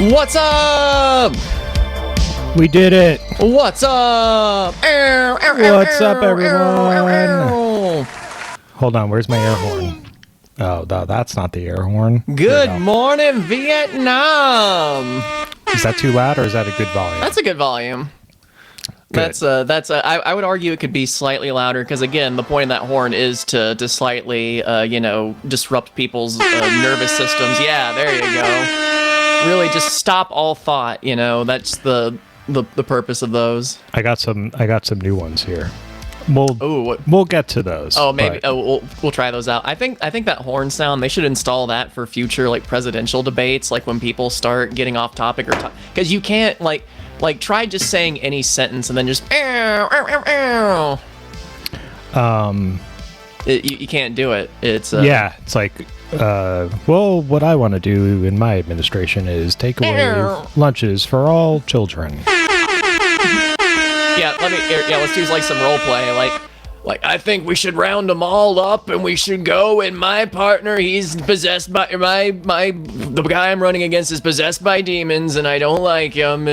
What's up? We did it. What's up? What's up, everyone? Hold on, where's my air horn? Oh, no, that's not the air horn. Good morning, Vietnam. Is that too loud or is that a good volume? That's a good volume. Good. I would argue it could be slightly louder because, again, the point of that horn is to slightly, disrupt people's nervous systems. Yeah, there you go. Really just stop all thought, that's the purpose of those. I got some new ones here. We'll get to those. Oh, maybe we'll try those out. I think that horn sound, they should install that for future presidential debates, when people start getting off topic because you can't try just saying any sentence and then just you can't do it. It's it's like what I want to do in my administration is take away lunches for all children. Let's do some role play. I think we should round them all up and we should go, and my partner, he's possessed by the guy I'm running against is possessed by demons and I don't like him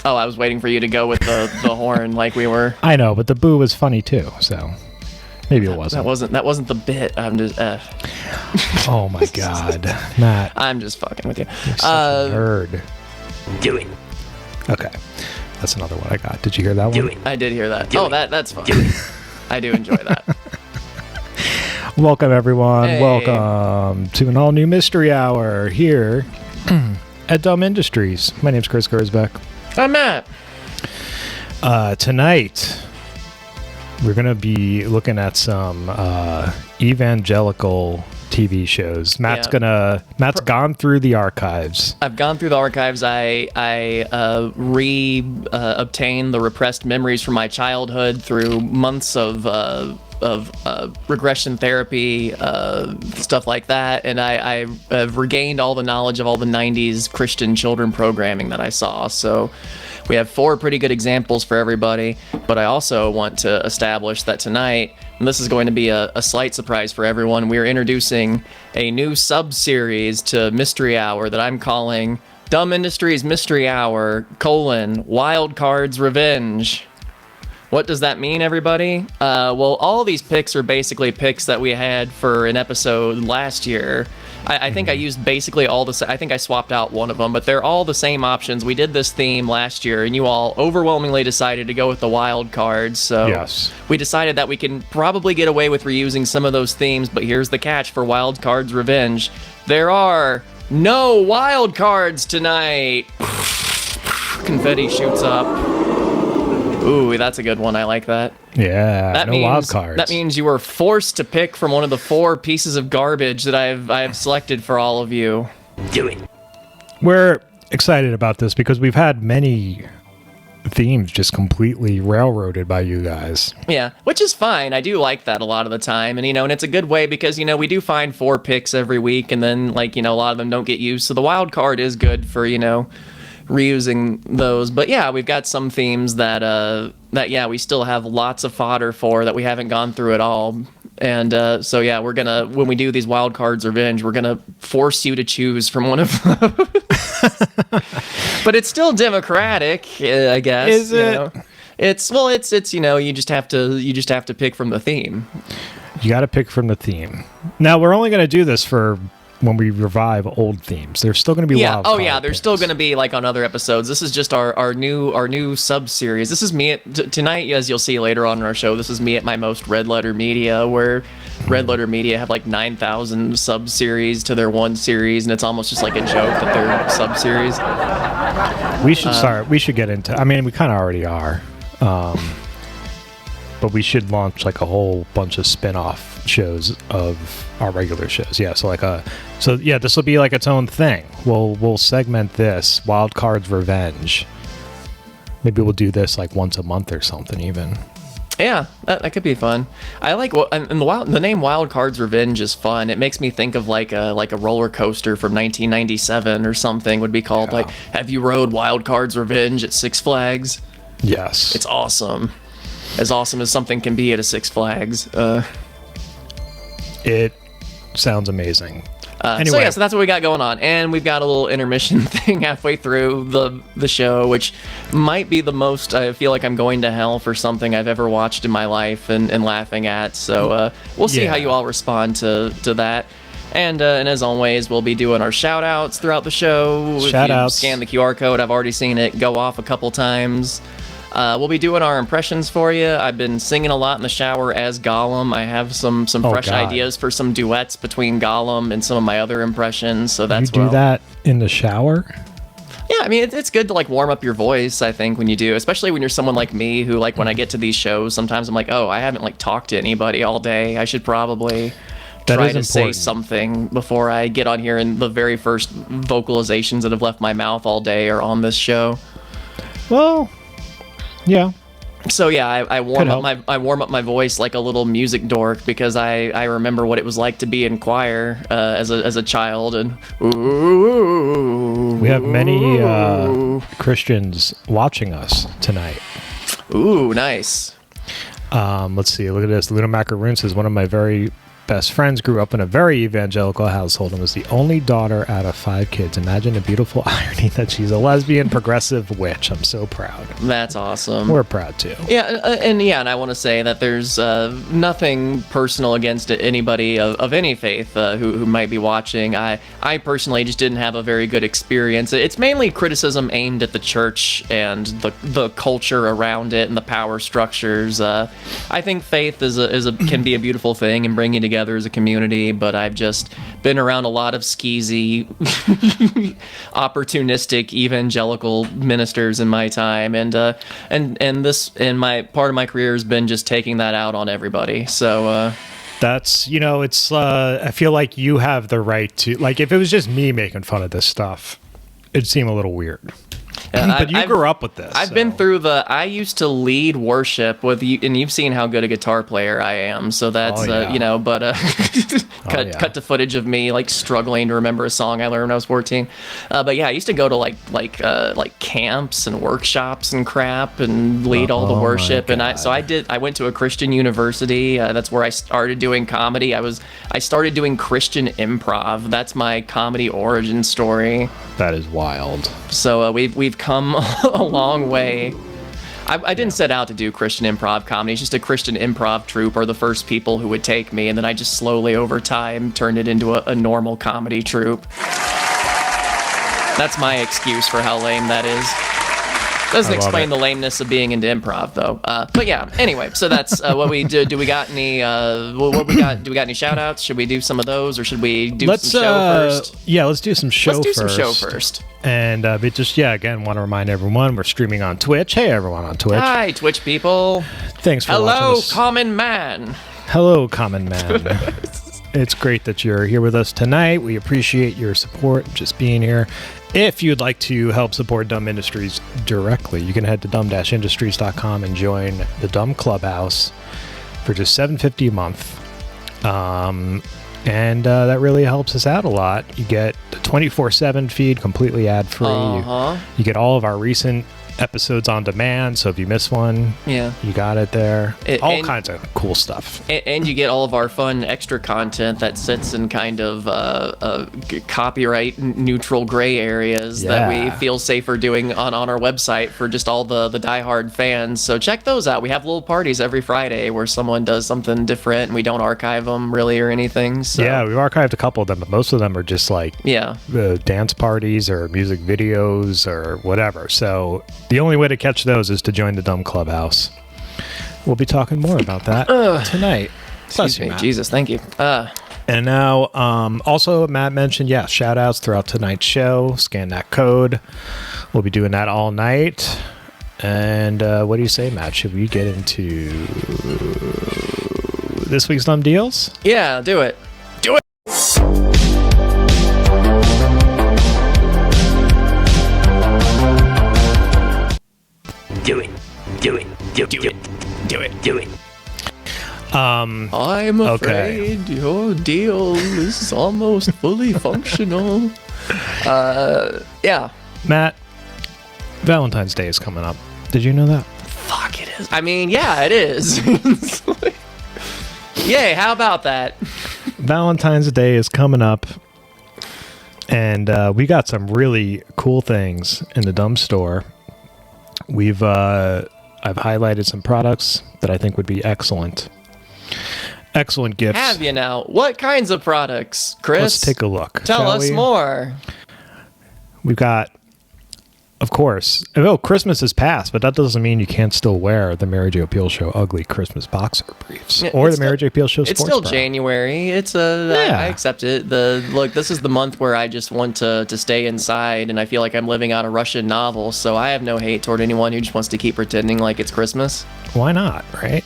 Oh, I was waiting for you to go with the horn like we were. I know, but the boo was funny too, so maybe it wasn't. That wasn't the bit. I'm just Oh my god. Matt. I'm just fucking with you. You're such a nerd. Do it. Okay. That's another one I got. Did you hear that one? I did hear that. That's fun. I do enjoy that. Welcome, everyone. Hey. Welcome to an all-new Mystery Hour here at Dumb Industries. My name's Chris Gersbeck. I'm Matt. Tonight, we're going to be looking at some evangelical TV shows. Matt's gone through the archives. I've gone through the archives. I obtained the repressed memories from my childhood through months of regression therapy, stuff like that, and I have regained all the knowledge of all the 90s Christian children programming that I saw. So we have 4 pretty good examples for everybody, but I also want to establish that tonight, and this is going to be a slight surprise for everyone, we're introducing a new sub-series to Mystery Hour that I'm calling Dumb Industries Mystery Hour, Wild Cards Revenge. What does that mean, everybody? Well, all of these picks are basically picks that we had for an episode last year. I think I used basically all the... I think I swapped out one of them, but they're all the same options. We did this theme last year, and you all overwhelmingly decided to go with the wild cards. So yes. We decided that we can probably get away with reusing some of those themes, but here's the catch for Wild Cards Revenge. There are no wild cards tonight. Confetti shoots up. Ooh, that's a good one. I like that. Yeah, wild cards. That means you were forced to pick from one of the 4 pieces of garbage that I have selected for all of you. Do it. We're excited about this because we've had many themes just completely railroaded by you guys. Yeah, which is fine. I do like that a lot of the time. And, and it's a good way because, we do find 4 picks every week and then, a lot of them don't get used. So the wild card is good for, reusing those. But yeah, we've got some themes that we still have lots of fodder for that we haven't gone through at all. And so yeah, we're gonna, when we do these wild cards revenge, we're gonna force you to choose from one of those. But it's still democratic, I guess. Is it? It's you just have to pick from the theme. You got to pick from the theme. Now we're only going to do this for when we revive old themes. There's still going to be wild cards. There's picks. Still going to be on other episodes. This is just our new sub-series. This is me tonight, as you'll see later on in our show. This is me at my most Red Letter Media, where Red Letter Media have 9,000 sub-series to their one series, and it's almost just a joke that they're sub-series. We should start. We should get into. I mean, we kind of already are. But we should launch a whole bunch of spin-off shows of our regular shows. Yeah, so this will be its own thing. We'll segment this Wild Cards Revenge. Maybe we'll do this once a month or something even. Yeah, that could be fun. I like and the name Wild Cards Revenge is fun. It makes me think of a roller coaster from 1997 or something would be called Have you rode Wild Cards Revenge at Six Flags? Yes. It's awesome. As awesome as something can be at a Six Flags. It sounds amazing. Anyway. So that's what we got going on, and we've got a little intermission thing halfway through the show, which might be the most I feel like I'm going to hell for something I've ever watched in my life and laughing at. So we'll see how you all respond to that. And as always, we'll be doing our shout-outs throughout the show. Shout-outs. If you scan the QR code, I've already seen it go off a couple times. We'll be doing our impressions for you. I've been singing a lot in the shower as Gollum. I have some fresh ideas for some duets between Gollum and some of my other impressions. So that's you do that in the shower? Yeah, I mean, it's good to like warm up your voice, I think, when you do, especially when you're someone like me who, like, when I get to these shows, sometimes I'm like, oh, I haven't like talked to anybody all day. I should probably try to say something before I get on here, and the very first vocalizations that have left my mouth all day are on this show. Well, yeah. So yeah, I warm up my voice like a little music dork, because I remember what it was like to be in choir as a child, and we have many Christians watching us tonight. Ooh, nice. Let's see. Look at this. Luna Macaroon says, one of my very best friends grew up in a very evangelical household and was the only daughter out of 5 kids. Imagine the beautiful irony that she's a lesbian progressive witch. I'm so proud. That's awesome. We're proud too. Yeah, and I want to say that there's nothing personal against anybody of any faith who might be watching. I personally just didn't have a very good experience. It's mainly criticism aimed at the church and the culture around it and the power structures. I think faith can be a beautiful thing and bring you together as a community, but I've just been around a lot of skeezy, opportunistic evangelical ministers in my time, and my part of my career has been just taking that out on everybody. So that's, it's I feel like you have the right to, like, if it was just me making fun of this stuff, it'd seem a little weird. But you grew up with this. I've been through I used to lead worship with you, and you've seen how good a guitar player I am. So that's, cut to footage of me like struggling to remember a song I learned when I was 14. But yeah, I used to go to like camps and workshops and crap and lead all the worship. And I went to a Christian university. That's where I started doing comedy. I started doing Christian improv. That's my comedy origin story. That is wild. So we've come a long way. I didn't set out to do Christian improv comedy. It's just a Christian improv troupe are the first people who would take me, and then I just slowly over time turned it into a normal comedy troupe. That's my excuse for how lame that is. Doesn't explain the lameness of being into improv, though. But yeah, anyway, so that's what we do. Do we got any? What we got? Do we got any shout-outs? Should we do some of those, or should we do some show first? Yeah, let's do some show first. Let's do some show first. And but just again, want to remind everyone we're streaming on Twitch. Hey, everyone on Twitch. Hi, Twitch people. Thanks for watching us. Hello, common man. Hello, common man. It's great that you're here with us tonight. We appreciate your support, just being here. If you'd like to help support Dumb Industries directly, you can head to dumb-industries.com and join the Dumb Clubhouse for just $7.50 a month. And that really helps us out a lot. You get the 24/7 feed, completely ad-free. You get all of our recent episodes on demand, so if you miss one, you got it there. All kinds of cool stuff. And you get all of our fun extra content that sits in kind of copyright neutral gray areas that we feel safer doing on our website for just all the diehard fans. So check those out. We have little parties every Friday where someone does something different, and we don't archive them really or anything. So. Yeah, we've archived a couple of them, but most of them are just like dance parties or music videos or whatever. So the only way to catch those is to join the Dumb Clubhouse. We'll be talking more about that tonight. Excuse me, Jesus, thank you. And now, also, Matt mentioned, shout outs throughout tonight's show. Scan that code. We'll be doing that all night. And what do you say, Matt? Should we get into this week's Dumb Deals? Yeah, do it. Do it! Do it. Do it. Do it. Do it. Do it. Do it. I'm afraid your deal is almost fully functional. Matt, Valentine's Day is coming up. Did you know that? Fuck, it is. I mean, yeah, it is. Yay, how about that? Valentine's Day is coming up, And we got some really cool things in the Dumb Store. I've highlighted some products that I think would be excellent gifts. Have you now? What kinds of products, Chris? Let's take a look. Tell us more. We've got, of course, Christmas has passed, but that doesn't mean you can't still wear the Mary Jo Pehl Show ugly Christmas boxer briefs or the Mary Jo Pehl Show sports It's still bra. January. I accept it. Look, this is the month where I just want to stay inside, and I feel like I'm living out a Russian novel, so I have no hate toward anyone who just wants to keep pretending like it's Christmas. Why not, right?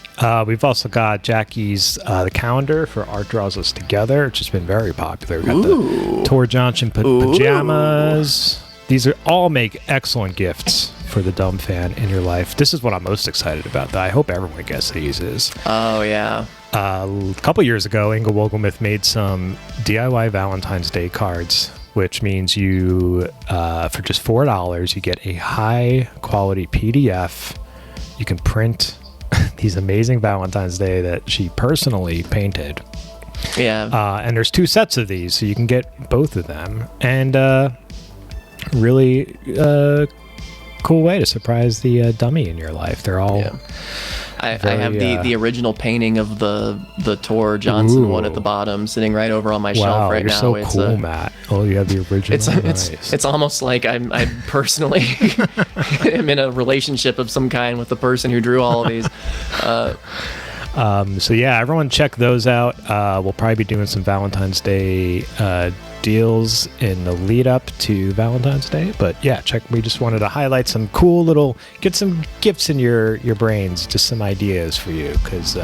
We've also got Jackie's the calendar for Art Draws Us Together, which has been very popular. We've got the Tor Johnson pajamas. These all make excellent gifts for the dumb fan in your life. This is what I'm most excited about, though. I hope everyone gets these. Oh, yeah. A couple years ago, Inga Wogelmuth made some DIY Valentine's Day cards, which means you, for just $4, you get a high-quality PDF. You can print these amazing Valentine's Day that she personally painted. Yeah. And there's 2 sets of these, so you can get both of them. And really cool way to surprise the dummy in your life. They're all... Yeah. I have the original painting of the Tor Johnson one at the bottom, sitting right over on my shelf right now. Wow, you're so cool, Matt. Oh, you have the original. It's almost like I personally am in a relationship of some kind with the person who drew all of these. So yeah, everyone check those out. We'll probably be doing some Valentine's Day deals in the lead up to Valentine's Day, but yeah, we just wanted to highlight some cool get some gifts in your brains, just some ideas for you, because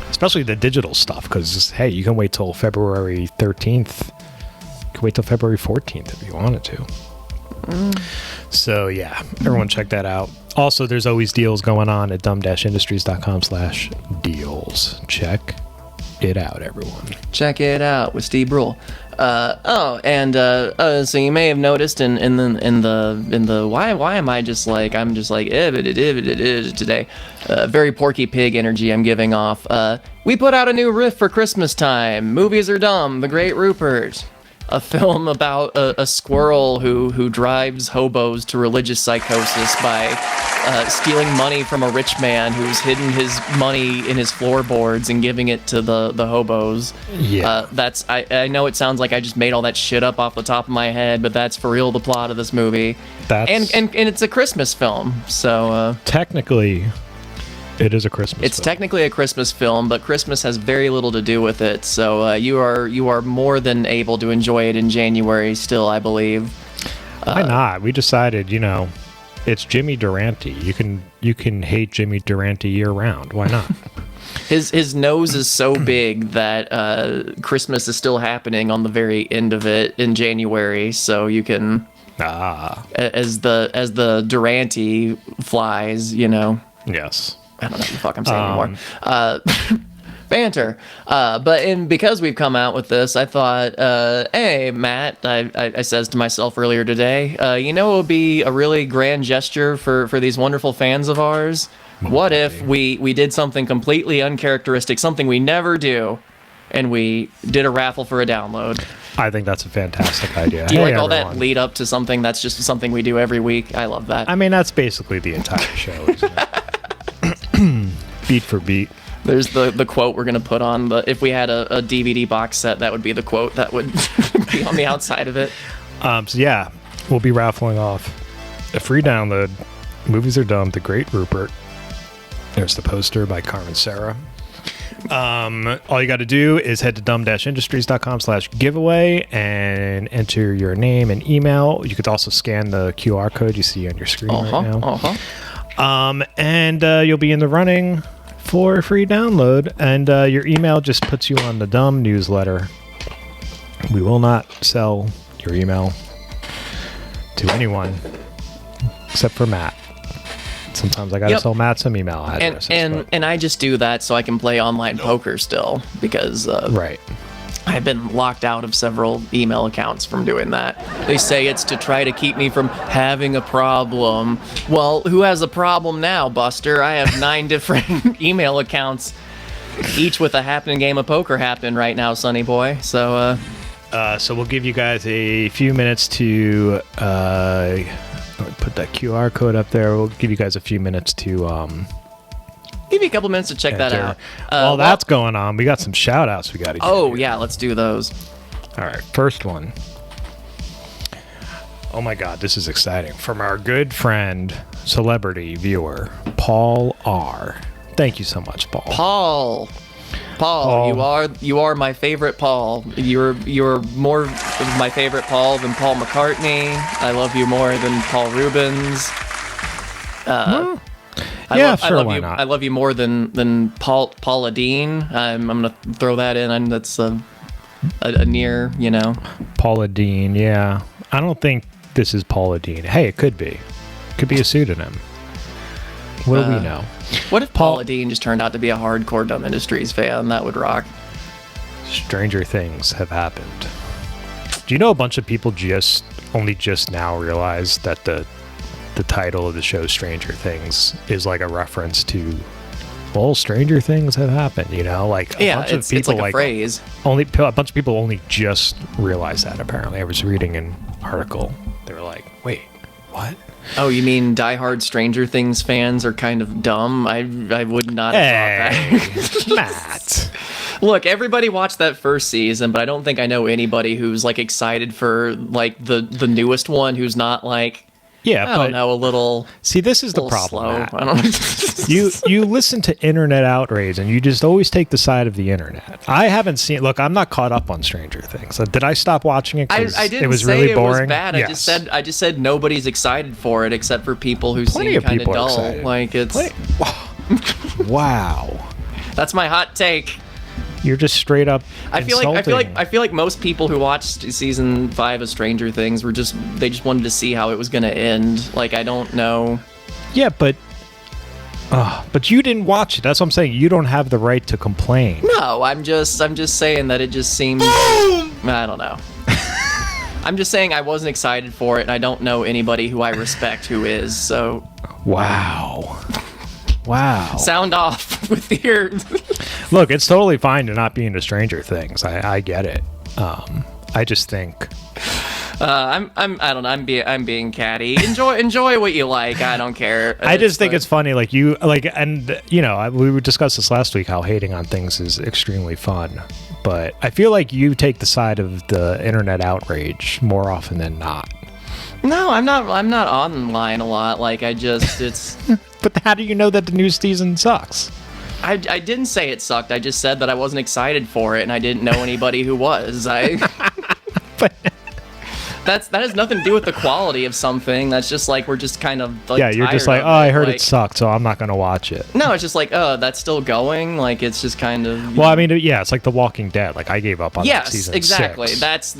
especially the digital stuff, because hey, you can wait till February 13th, you can wait till February 14th if you wanted to. So yeah, everyone check that out. Also, there's always deals going on at dumb-industries.com/deals. Check it out, everyone. Check it out with Steve Brule. So you may have noticed in the why am I just like today? Very Porky Pig energy I'm giving off. We put out a new riff for Christmas time. Movies Are Dumb, The Great Rupert. A film about a squirrel who drives hobos to religious psychosis by stealing money from a rich man who's hidden his money in his floorboards and giving it to the hobos. Yeah. I know it sounds like I just made all that shit up off the top of my head, but that's for real the plot of this movie. And it's a Christmas film, so technically it is a Christmas It's film. Technically a Christmas film, but Christmas has very little to do with it. So you are more than able to enjoy it in January still, I believe. Why not? We decided, it's Jimmy Durante. You can hate Jimmy Durante year round. Why not? His nose is so big that Christmas is still happening on the very end of it in January. So you can as the Durante flies, Yes. I don't know what the fuck I'm saying anymore. Banter. Because we've come out with this, I thought, hey, Matt, I says to myself earlier today, it would be a really grand gesture for these wonderful fans of ours. What if we did something completely uncharacteristic, something we never do, and we did a raffle for a download? I think that's a fantastic idea. Do you like all that lead up to something that's just something we do every week? I love that. I mean, that's basically the entire show, isn't it? Beat for beat. There's the quote we're going to put on. If we had a DVD box set, that would be the quote that would be on the outside of it. So yeah, we'll be raffling off a free download. Movies Are Dumb, The Great Rupert. There's the poster by Carmen Sarah. All you got to do is head to dumb-industries.com/giveaway and enter your name and email. You could also scan the QR code you see on your screen right now. And you'll be in the running for a free download, and your email just puts you on the Dumb newsletter. We will not sell your email to anyone except for Matt. Sometimes I gotta sell Matt some email addresses. And I just do that so I can play online poker still, because right. I've been locked out of several email accounts from doing that. They say it's to try to keep me from having a problem. Well, who has a problem now, Buster? I have 9 different email accounts, each with a happening game of poker happening right now, sonny boy. So So we'll give you guys a few minutes to put that QR code up there. We'll give you guys a few minutes to Give you a couple minutes to check that out. While that's going on, we got some shout outs we got to do. Oh, yeah, let's do those. All right, first one. Oh my God, this is exciting. From our good friend, celebrity viewer, Paul R. Thank you so much, Paul. Paul, you are my favorite Paul. You're more of my favorite Paul than Paul McCartney. I love you more than Paul Rubens. Why not? I love you more than Paula Dean. I'm gonna throw that in. That's a near, Paula Dean, yeah. I don't think this is Paula Dean. Hey, it could be. Could be a pseudonym. What do we know? What if Paula Dean just turned out to be a hardcore Dumb Industries fan? That would rock. Stranger things have happened. Do you know a bunch of people only just now realize that the title of the show Stranger Things is like a reference to, well, Stranger Things have happened, like a bunch of people, it's like a phrase. A bunch of people only just realized that, apparently. I was reading an article. They were like, wait, what? Oh, you mean diehard Stranger Things fans are kind of dumb? I would not have thought that. Matt. Look, everybody watched that first season, but I don't think I know anybody who's like excited for like the newest one who's not like, I don't know, a little. See, this is the problem. Slow. I don't know. You listen to internet outrage, and you just always take the side of the internet. I haven't seen. Look, I'm not caught up on Stranger Things. Did I stop watching it? I didn't it was say really it boring. was bad. Yes. I just said nobody's excited for it except for people who seem kind of dull. Excited. Like it's. Wow. That's my hot take. You're just straight up. I feel like most people who watched season 5 of Stranger Things they just wanted to see how it was going to end. Like, I don't know. Yeah, but you didn't watch it. That's what I'm saying. You don't have the right to complain. No, I'm just saying that it just seems. I don't know. I'm just saying I wasn't excited for it, and I don't know anybody who I respect who is. So. Wow. Sound off with your. Look, it's totally fine to not be into Stranger Things. I get it. I just think. I don't know. I'm being catty. Enjoy what you like. I don't care. I just think it's funny. Like we discussed this last week. How hating on things is extremely fun, but I feel like you take the side of the internet outrage more often than not. No, I'm not online a lot. Like it's. But how do you know that the new season sucks? I didn't say it sucked. I just said that I wasn't excited for it, and I didn't know anybody who was. But that has nothing to do with the quality of something. That's just like we're just kind of like, you're just like, I heard it sucked, so I'm not going to watch it. No, it's just like, that's still going. Like it's just kind of. Well, I mean, yeah, it's like The Walking Dead. Like I gave up on season 6. Exactly. That's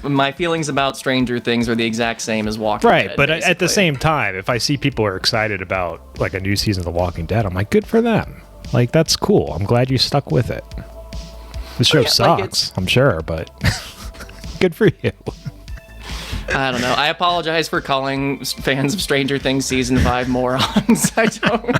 my feelings about Stranger Things are the exact same as Walking Dead. Right, but basically. At the same time, if I see people are excited about like a new season of The Walking Dead, I'm like, good for them. Like that's cool. I'm glad you stuck with it. The show sucks, I'm sure, but good for you. I don't know. I apologize for calling fans of Stranger Things season 5 morons. I don't.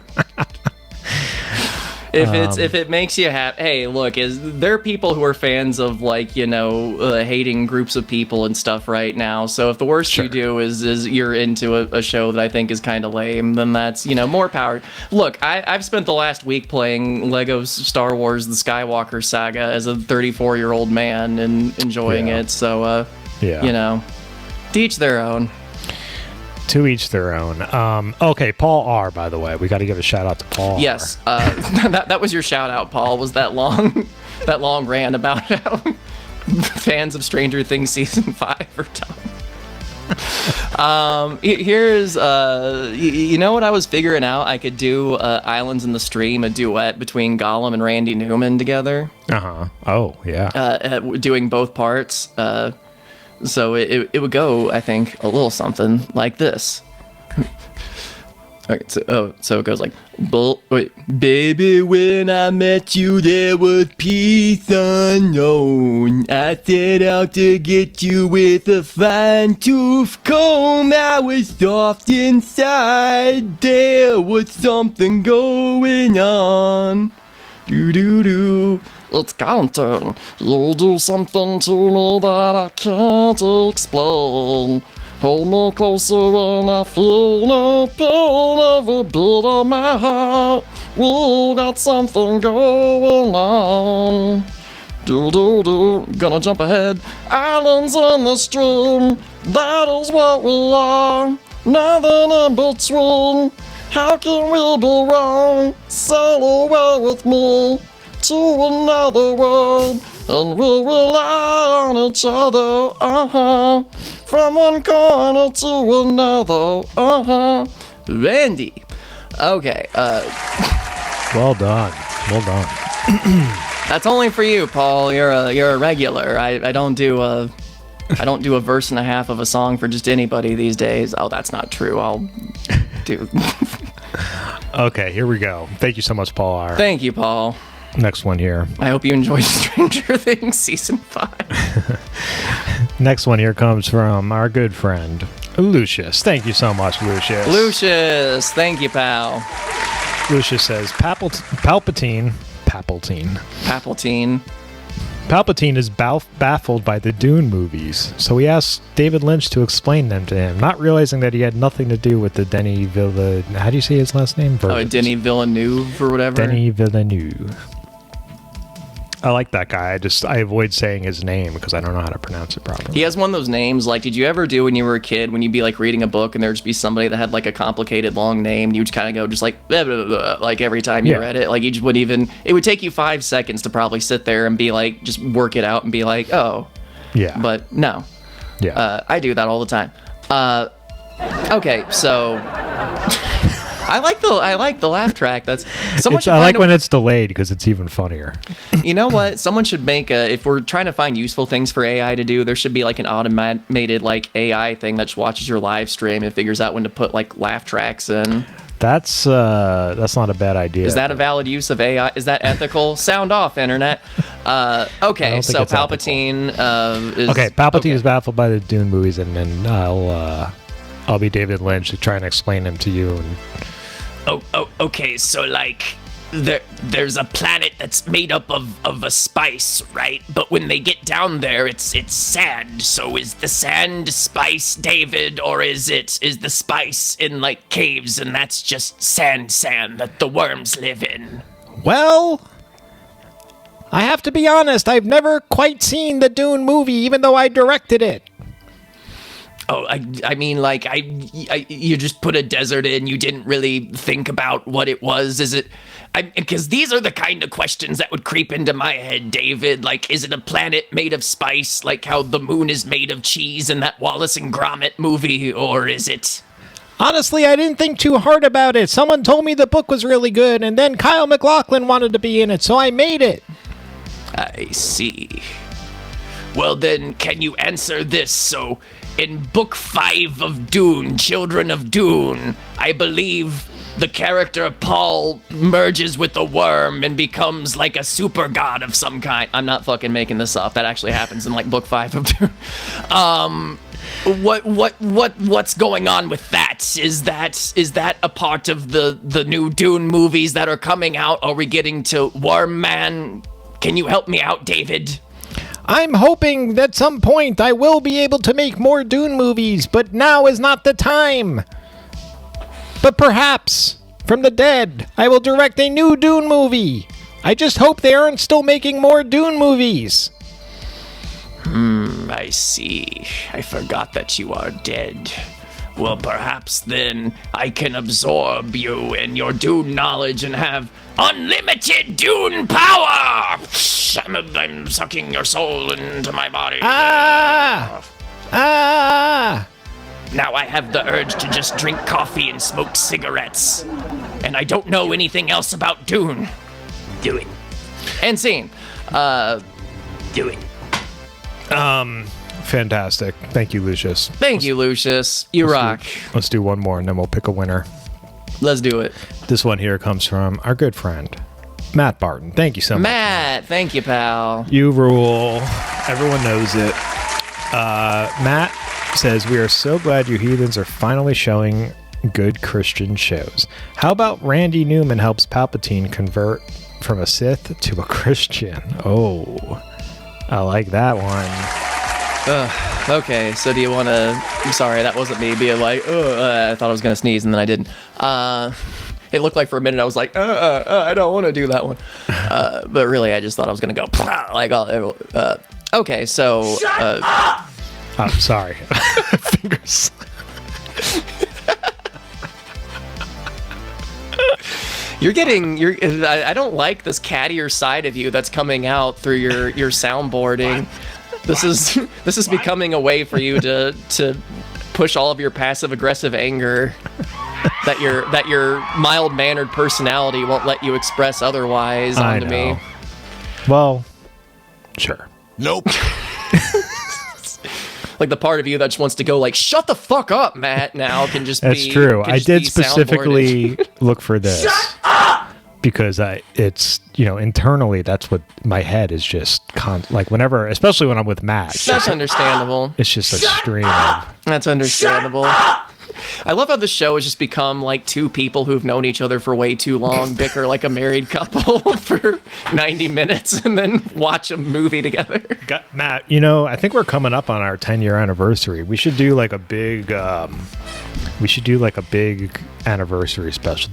If it makes you happy, hey, look, there are people who are fans of like hating groups of people and stuff right now. So if the worst you do is you're into a show that I think is kind of lame, then that's more power. Look, I've spent the last week playing Lego Star Wars: The Skywalker Saga as a 34-year-old man and enjoying it. So to each their own. To each their own. Okay, Paul R, by the way. We got to give a shout out to Paul Yes. That was your shout out, Paul, was that long rant about how fans of Stranger Things season 5 are dumb. Here's what I was figuring out? I could do Islands in the Stream, a duet between Gollum and Randy Newman together. Oh, yeah. Doing both parts. So it would go, I think, a little something like this. Okay, so it goes like, baby, when I met you, there was peace unknown. I set out to get you with a fine-tooth comb. I was soft inside. There was something going on. Do do do. It's counting. You do something to me that I can't explain. Hold me closer and I feel no pain every beat of my heart. We got something going on. Do, gonna jump ahead. Islands in the stream, that is what we are. Nothing in between. How can we be wrong? Sail away with me to another world, and we rely on each other, from one corner to another, Randy. Okay, Well done. Well done. that's only for you, Paul. You're a regular. I don't do a verse and a half of a song for just anybody these days. Oh, that's not true. I'll do. Okay, here we go. Thank you so much, Paul R. Thank you, Paul. Next one here. I hope you enjoyed Stranger Things Season 5. Next one here comes from our good friend, Lucius. Thank you so much, Lucius. Lucius, thank you, pal. Lucius says, Palpatine is baffled by the Dune movies, so he asked David Lynch to explain them to him, not realizing that he had nothing to do with the Denis Villeneuve. How do you say his last name? Oh, Denis Villeneuve or whatever. Denis Villeneuve. I like that guy. I avoid saying his name because I don't know how to pronounce it properly. He has one of those names, like, did you ever do when you were a kid, when you'd be, like, reading a book and there'd just be somebody that had, like, a complicated long name, and you'd kind of go just, like, blah, blah, blah, like, every time you read it? Like, you just wouldn't even... It would take you 5 seconds to probably sit there and be, like, just work it out and be like, oh. Yeah. But, no. Yeah. I do that all the time. Okay, so... I like the laugh track. I like when it's delayed because it's even funnier. You know what? Someone should make if we're trying to find useful things for AI to do, there should be like an automated like AI thing that just watches your live stream and figures out when to put like laugh tracks in. That's not a bad idea. Is that a valid use of AI? Is that ethical? Sound off, internet. Okay, so Palpatine is... Okay, Palpatine is baffled by the Dune movies, and then I'll be David Lynch to try and explain them to you. And Okay, so like there's a planet that's made up of a spice, right? But when they get down there, it's sand. So is the sand spice, David, or is the spice in like caves and that's just sand that the worms live in? Well, I have to be honest, I've never quite seen the Dune movie, even though I directed it. Oh, I mean, like, you just put a desert in, you didn't really think about what it was, is it? Because these are the kind of questions that would creep into my head, David. Like, is it a planet made of spice, like how the moon is made of cheese in that Wallace and Gromit movie, or is it... Honestly, I didn't think too hard about it. Someone told me the book was really good, and then Kyle MacLachlan wanted to be in it, so I made it. I see. Well, then, can you answer this? So... in Book 5 of Dune, Children of Dune, I believe the character Paul merges with a worm and becomes like a super god of some kind. I'm not fucking making this up. That actually happens in like Book 5 of Dune. What's going on with that? Is that a part of the new Dune movies that are coming out? Are we getting to Worm Man? Can you help me out, David? I'm hoping that at some point I will be able to make more Dune movies, but now is not the time. But perhaps, from the dead, I will direct a new Dune movie. I just hope they aren't still making more Dune movies. I see. I forgot that you are dead. Well, perhaps then I can absorb you and your Dune knowledge and have unlimited Dune power! I'm sucking your soul into my body. Ah! Now I have the urge to just drink coffee and smoke cigarettes. And I don't know anything else about Dune. Do it. And scene. Do it. Fantastic. Thank you, Lucius. Thank you, Lucius. You rock. Let's do one more, and then we'll pick a winner. Let's do it. This one here comes from our good friend, Matt Barton. Thank you so much. Matt, thank you, pal. You rule. Everyone knows it. Matt says, we are so glad you heathens are finally showing good Christian shows. How about Randy Newman helps Palpatine convert from a Sith to a Christian. Oh, I like that one. Okay, so do you want to... I'm sorry, that wasn't me being like, I thought I was going to sneeze, and then I didn't. It looked like for a minute I was like, I don't want to do that one. But really, I just thought I was going to go, like, okay, so... I'm sorry. Fingers. I don't like this cattier side of you that's coming out through your soundboarding. This is becoming a way for you to push all of your passive aggressive anger that your mild mannered personality won't let you express otherwise onto me. Well, sure. Nope. Like the part of you that just wants to go like, shut the fuck up, Matt, now can just That's be... true. can I just did be specifically soundboarded. look for this. Shut up! Because it's, internally, that's what my head is just, like whenever, especially when I'm with Matt. That's understandable. It's just a stream of... That's understandable. I love how the show has just become like two people who've known each other for way too long, bicker like a married couple for 90 minutes, and then watch a movie together. Matt, I think we're coming up on our 10-year anniversary. We should do like a big... anniversary special.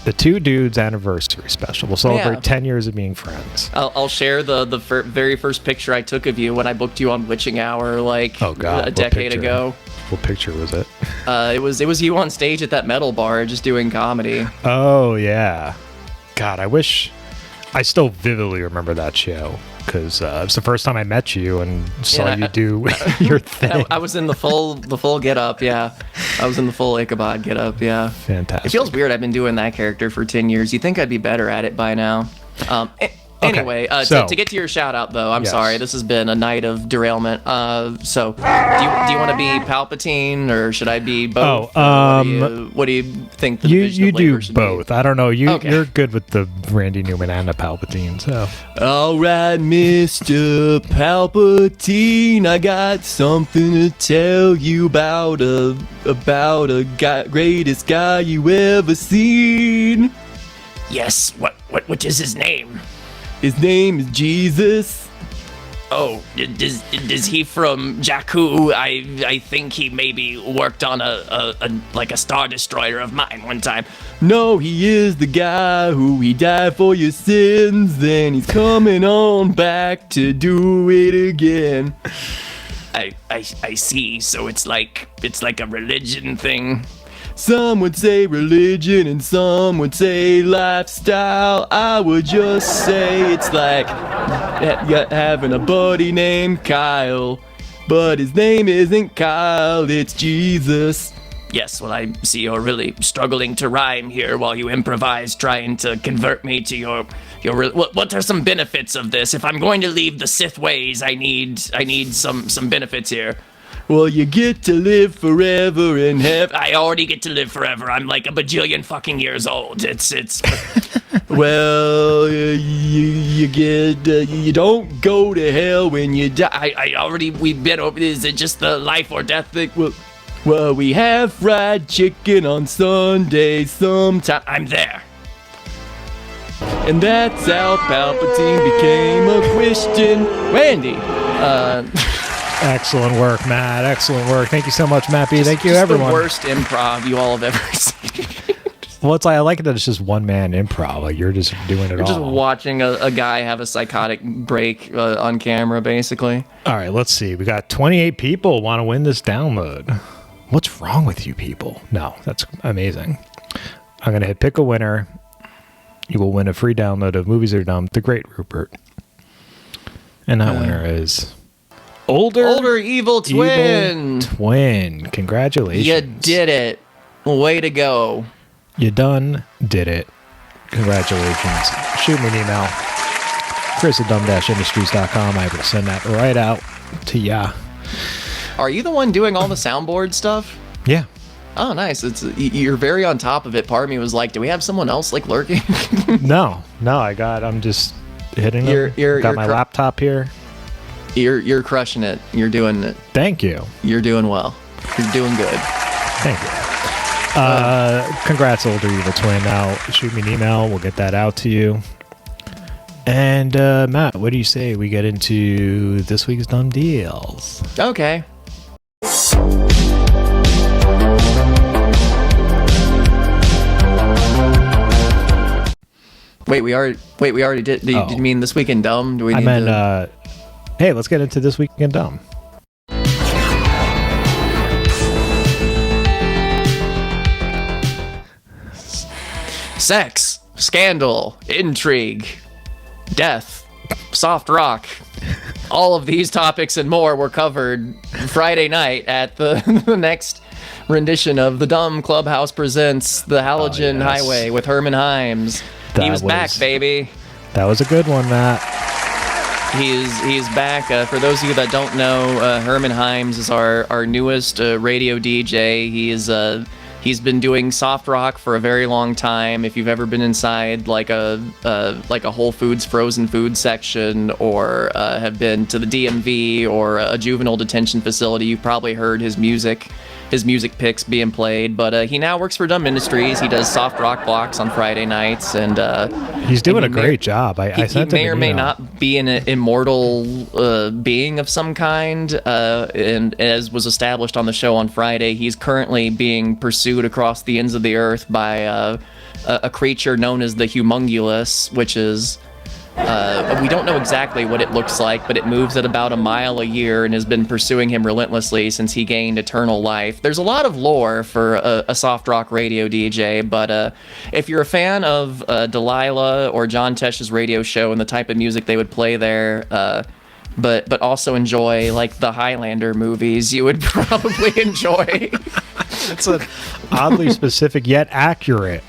The two dudes anniversary special. We'll celebrate 10 years of being friends. I'll share the very first picture I took of you when I booked you on Witching Hour a decade ago. What picture was it? It was you on stage at that metal bar just doing comedy. Oh yeah. God, I still vividly remember that show because it's the first time I met you and saw you do your thing. I was in the full get up, yeah. I was in the full Ichabod get up, yeah. Fantastic. It feels weird. I've been doing that character for 10 years. You'd think I'd be better at it by now. Anyway, so, to get to your shout out though, I'm sorry. This has been a night of derailment. So do you want to be Palpatine or should I be both? What do you think the division you of labor do should both. be? I don't know. You're good with the Randy Newman and the Palpatine, so. All right, Mr. Palpatine, I got something to tell you about a greatest guy you ever seen. Yes. What is his name? His name is Jesus. Oh, is he from Jakku? I think he maybe worked on a Star Destroyer of mine one time. No, he is the guy he died for your sins, then he's coming on back to do it again. I see. So it's like a religion thing. Some would say religion and some would say lifestyle. I would just say it's like having a buddy named Kyle. But his name isn't Kyle, it's Jesus. Yes, well, I see you're really struggling to rhyme here while you improvise, trying to convert me to your. What are some benefits of this? If I'm going to leave the Sith ways, I need some benefits here. Well, you get to live forever in heaven. I already get to live forever. I'm like a bajillion fucking years old. It's. Well, you get you don't go to hell when you die. We've been over. Is it just the life or death thing? Well, we have fried chicken on Sunday sometime. I'm there. And that's how Palpatine became a Christian. Randy. Excellent work, Matt. Excellent work. Thank you so much, Matt B. Thank you, just everyone. The worst improv you all have ever seen. Well, I like that it's just one-man improv. Like, you're just doing it all. You're just watching a guy have a psychotic break on camera, basically. All right, let's see. We got 28 people want to win this download. What's wrong with you people? No, that's amazing. I'm going to hit pick a winner. You will win a free download of Movies Are Dumb, The Great Rupert. And that winner is... Older evil twin. Congratulations. You did it. Way to go. You done did it. Congratulations. Shoot me an email. Chris@dumb-industries.com. I will send that right out to ya. Are you the one doing all the soundboard stuff? Yeah. Oh, nice. You're very on top of it. Part of me was like, do we have someone else like lurking? No, I'm just hitting them. Got my laptop here. You're crushing it. You're doing it. Thank you. You're doing well. You're doing good. Thank you. Congrats, Older Evil Twin. Now, shoot me an email. We'll get that out to you. And Matt, what do you say we get into this week's dumb deals? Okay. Wait, we already did. Do you mean this week in dumb? Do we? I meant, hey, let's get into this week in dumb. Sex, scandal, intrigue, death, soft rock. All of these topics and more were covered Friday night at the next rendition of the Dumb Clubhouse Presents The Halogen Highway with Herman Heims. He was back, baby. That was a good one, Matt. He's back. For those of you that don't know, Herman Heims is our newest radio DJ. He's been doing soft rock for a very long time. If you've ever been inside like a Whole Foods frozen food section, or have been to the DMV or a juvenile detention facility, you've probably heard his music picks being played. But he now works for Dumb Industries. He does soft rock blocks on Friday nights, and he's doing a great job. He may or may not be an immortal being of some kind, and as was established on the show on Friday, he's currently being pursued across the ends of the earth by a creature known as the Humongulus, which is we don't know exactly what it looks like, but it moves at about a mile a year and has been pursuing him relentlessly since he gained eternal life. There's a lot of lore for a soft rock radio DJ, but if you're a fan of Delilah or John Tesh's radio show and the type of music they would play there, but also enjoy like the Highlander movies, you would probably enjoy. It's an oddly specific yet accurate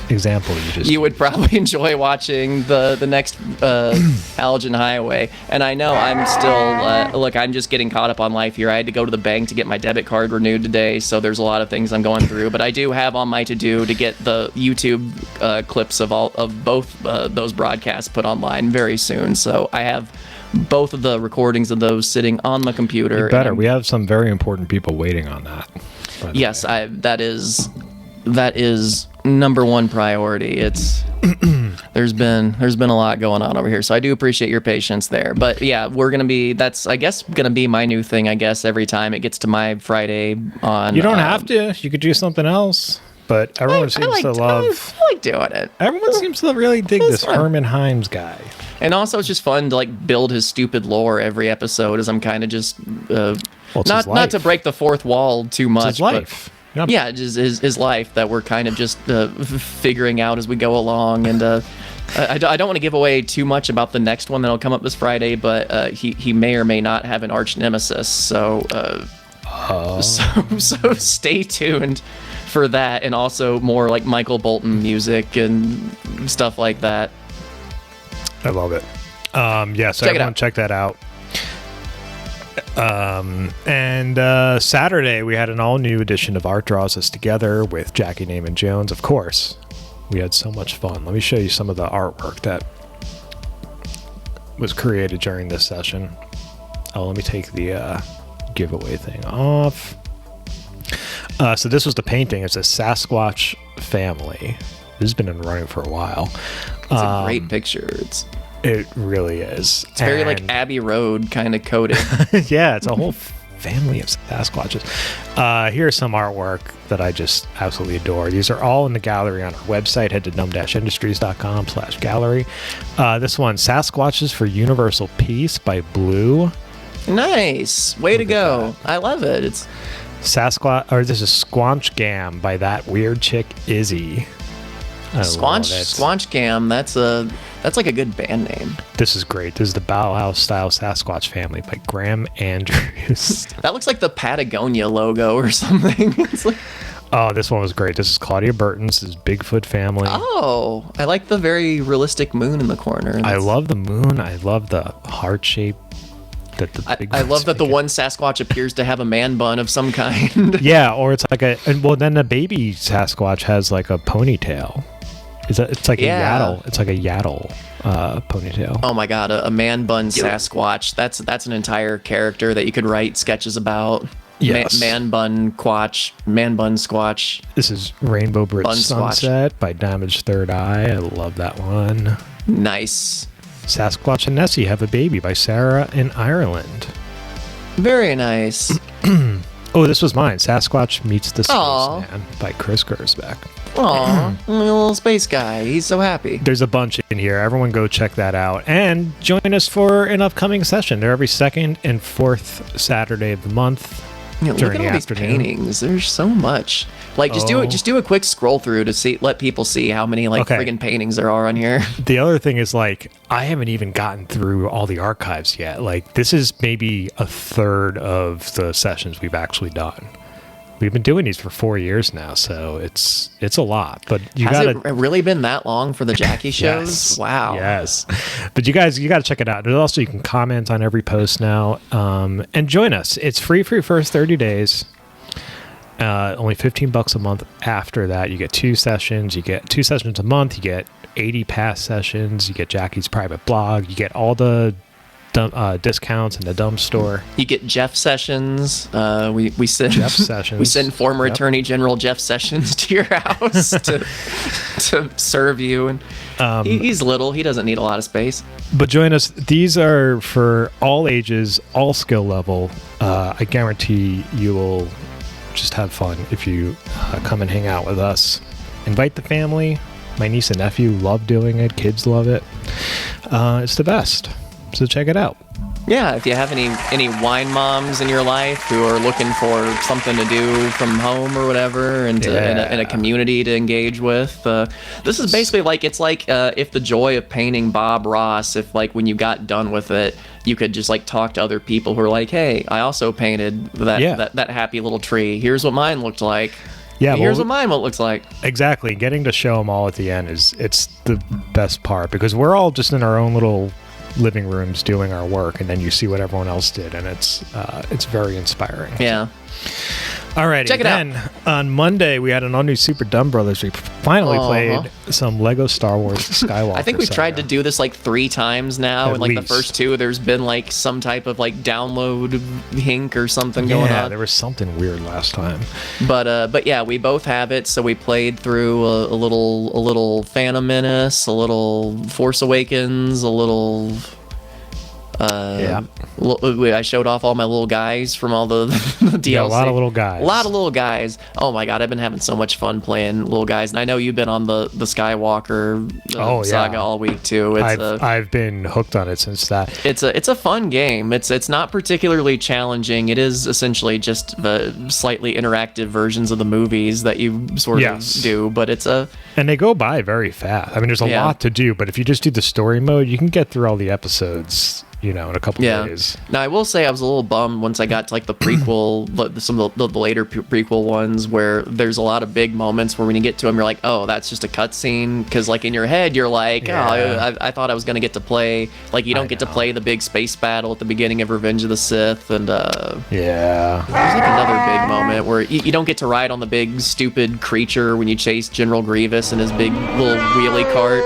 example you would probably enjoy watching the next Halogen Highway. And I know I'm still look, I'm just getting caught up on life here. I had to go to the bank to get my debit card renewed today, so there's a lot of things I'm going through, but I do have on my to-do to get the YouTube clips of both those broadcasts put online very soon. So I have both of the recordings of those sitting on the computer. Better. We have some very important people waiting on that. Yes, that is number one priority. It's there's been a lot going on over here, so I do appreciate your patience there. But yeah, that's I guess gonna be my new thing, I guess, every time it gets to my Friday on. You don't have to. You could do something else. But everyone seems to love. I like doing it. Everyone seems to really dig this Herman Heims guy. And also, it's just fun to like build his stupid lore every episode, as I'm kind of just not to break the fourth wall too much. It's his life. But, yeah, it's his life that we're kind of just figuring out as we go along. And I don't want to give away too much about the next one that'll come up this Friday, but he may or may not have an arch nemesis. So so stay tuned for that, and also more like Michael Bolton music and stuff like that. I love it. So everyone check that out. And Saturday we had an all-new edition of Art Draws Us Together with Jackie Naaman Jones. Of course, we had so much fun. Let me show you some of the artwork that was created during this session. Let me take the giveaway thing off. So this was the painting. It's a Sasquatch family. This has been running for a while. It's a great picture. It really is. It's very like Abbey Road kind of coded. Yeah, it's a whole family of Sasquatches. Here's some artwork that I just absolutely adore. These are all in the gallery on our website. Head to dumb-industries.com/gallery. This one, Sasquatches for Universal Peace by Blue. Nice. Way to go. I love it. It's this is Squanch Gam by that weird chick Izzy. Squanch Gam, that's like a good band name. This is great. This is the Bauhaus style Sasquatch family by Graham Andrews. That looks like the Patagonia logo or something. Oh, this one was great. This is Claudia Burton's. This is Bigfoot family. Oh, I like the very realistic moon in the corner. I love the moon. I love the heart shape. I love that the one Sasquatch appears to have a man bun of some kind. Yeah, or it's like then the baby Sasquatch has like a ponytail. It's like a yaddle. It's like a yaddle ponytail. Oh my god, a man bun Sasquatch. That's an entire character that you could write sketches about. Yes. Man bun squatch. This is Rainbow Bridge Sunset by Damaged Third Eye. I love that one. Nice. Sasquatch and Nessie Have a Baby by Sarah in Ireland. Very nice. Oh, this was mine. Sasquatch Meets the Aw. Spaceman by Chris Gersbeck. Aw, little space guy. He's so happy. There's a bunch in here. Everyone go check that out. And join us for an upcoming session. They're every second and fourth Saturday of the month. Yeah, look during at all the these afternoon. paintings. There's so much. Like, just do a quick scroll through to let people see how many Okay. friggin' paintings there are on here. The other thing is, like, I haven't even gotten through all the archives yet. Like, this is maybe a third of the sessions we've actually done. We've been doing these for 4 years now, so it's a lot. But you Has gotta it really been that long for the Jackie shows? Yes. Wow. Yes. But you guys, you got to check it out. And also, you can comment on every post now and join us. It's free for your first 30 days. Only $15 a month. After that, you get 2 sessions. You get 2 sessions a month. You get 80 past sessions. You get Jackie's private blog. You get all the discounts in the dumb store. You get Jeff Sessions. We send Jeff Sessions. We send former Yep. Attorney General Jeff Sessions to your house to serve you. And he's little. He doesn't need a lot of space. But join us. These are for all ages, all skill level. I guarantee you will just have fun if you come and hang out with us. Invite the family. My niece and nephew love doing it. Kids love it. It's the best. So check it out. Yeah, if you have any wine moms in your life who are looking for something to do from home or whatever, and and a community to engage with, this is basically like if the joy of painting Bob Ross, if like when you got done with it, you could just like talk to other people who are like, hey, I also painted that happy little tree. Here's what mine looked like. Yeah, Here's what mine looks like. Exactly. Getting to show them all at the end it's the best part, because we're all just in our own little living rooms doing our work, and then you see what everyone else did, and it's very inspiring. Yeah. Alrighty, Check it then on Monday we had an all-new Super Dumb Brothers. We finally played some Lego Star Wars Skywalker. I think we've tried to do this like 3 times now, At and like least. the first 2, there's been like some type of like download hink or something going Yeah, on. there was something weird last time. But yeah, we both have it, so we played through a little Phantom Menace, a little Force Awakens, a little. I showed off all my little guys from all the DLC. Yeah, a lot of little guys. A lot of little guys. Oh my god, I've been having so much fun playing little guys, and I know you've been on the Skywalker saga all week too. I've been hooked on it since that. It's a fun game. It's not particularly challenging. It is essentially just the slightly interactive versions of the movies that you sort of do, but it's a. And they go by very fast. I mean, there's a lot to do, but if you just do the story mode, you can get through all the episodes, in a couple of days. Now, I will say I was a little bummed once I got to like the prequel, some of the later prequel ones, where there's a lot of big moments where when you get to them, you're like, oh, that's just a cutscene. Because like in your head, you're like, I thought I was going to get to play, like you don't get to play the big space battle at the beginning of Revenge of the Sith. And there's like another big moment where you don't get to ride on the big stupid creature when you chase General Grievous in his big little wheelie cart,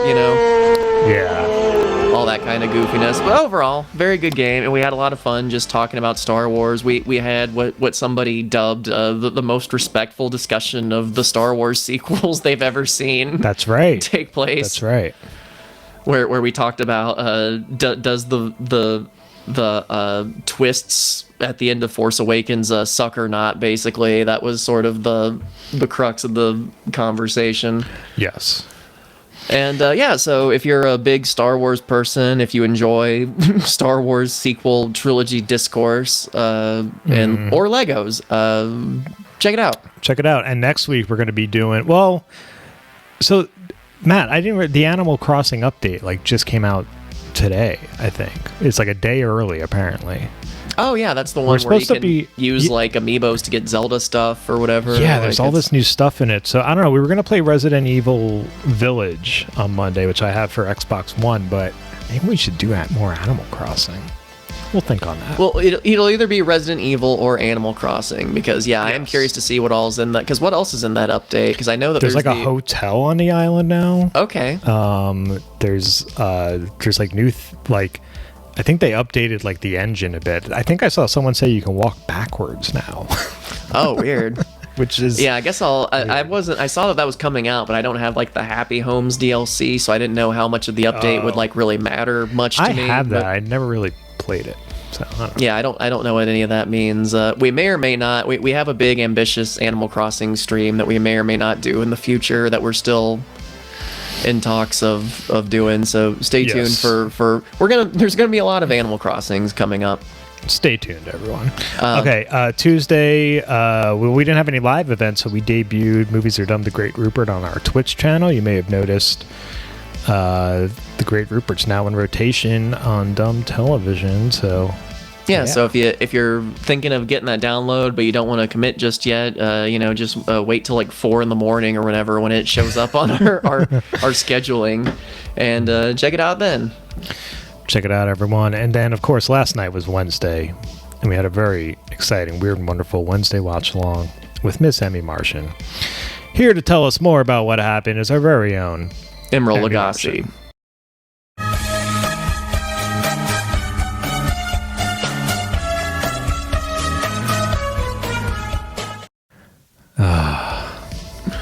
all that kind of goofiness. But overall, very good game, and we had a lot of fun just talking about Star Wars. We had what somebody dubbed the most respectful discussion of the Star Wars sequels they've ever seen. That's right. Take place. That's right. Where we talked about does the twists at the end of Force Awakens suck or not? Basically, that was sort of the crux of the conversation. Yes. And so if you're a big Star Wars person, if you enjoy Star Wars sequel trilogy discourse or Legos, check it out. Check it out. And next week we're going to be doing so Matt, I didn't the Animal Crossing update just came out today. I think it's like a day early apparently. Oh yeah, that's the one where you can use like amiibos to get Zelda stuff or whatever. Yeah, there's all this new stuff in it. So I don't know. We were gonna play Resident Evil Village on Monday, which I have for Xbox One, but maybe we should do more Animal Crossing. We'll think on that. Well, it'll either be Resident Evil or Animal Crossing because I am curious to see what all's in that. Because what else is in that update? Because I know that there's like a hotel on the island now. Okay. There's like new I think they updated the engine a bit. I think I saw someone say you can walk backwards now. Oh, weird. which is Yeah, I guess I saw that was coming out, but I don't have like the Happy Homes DLC, so I didn't know how much of the update would like really matter much to me. I have that. I never really played it. So, I don't know. Yeah, I don't know what any of that means. We may or may not. We have a big ambitious Animal Crossing stream that we may or may not do in the future that we're still in talks of doing. So stay tuned for there's gonna be a lot of Animal Crossings coming up. Stay tuned, everyone. Okay, Tuesday, we didn't have any live events, so we debuted Movies Are Dumb, The Great Rupert on our Twitch channel. You may have noticed The Great Rupert's now in rotation on dumb television, so... Yeah, so if you're thinking of getting that download, but you don't want to commit just yet, just wait till like 4 a.m. or whenever when it shows up on our scheduling, and check it out then. Check it out, everyone. And then, of course, last night was Wednesday, and we had a very exciting, weird, and wonderful Wednesday watch-along with Miss Emmy Martian. Here to tell us more about what happened is our very own Emerald Lagasse.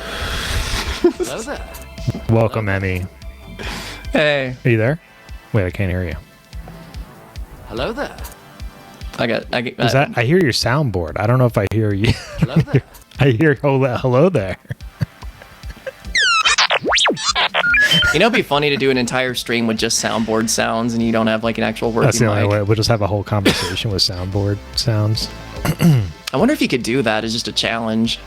Hello there. Welcome, Emmy. Hey. Are you there? Wait, I can't hear you. Hello there. Is that? I hear your soundboard. I don't know if I hear you. Hello there. I hear hello there. It'd be funny to do an entire stream with just soundboard sounds, and you don't have like an actual working That's the only mic. way. We'll just have a whole conversation with soundboard sounds. I wonder if you could do that as just a challenge.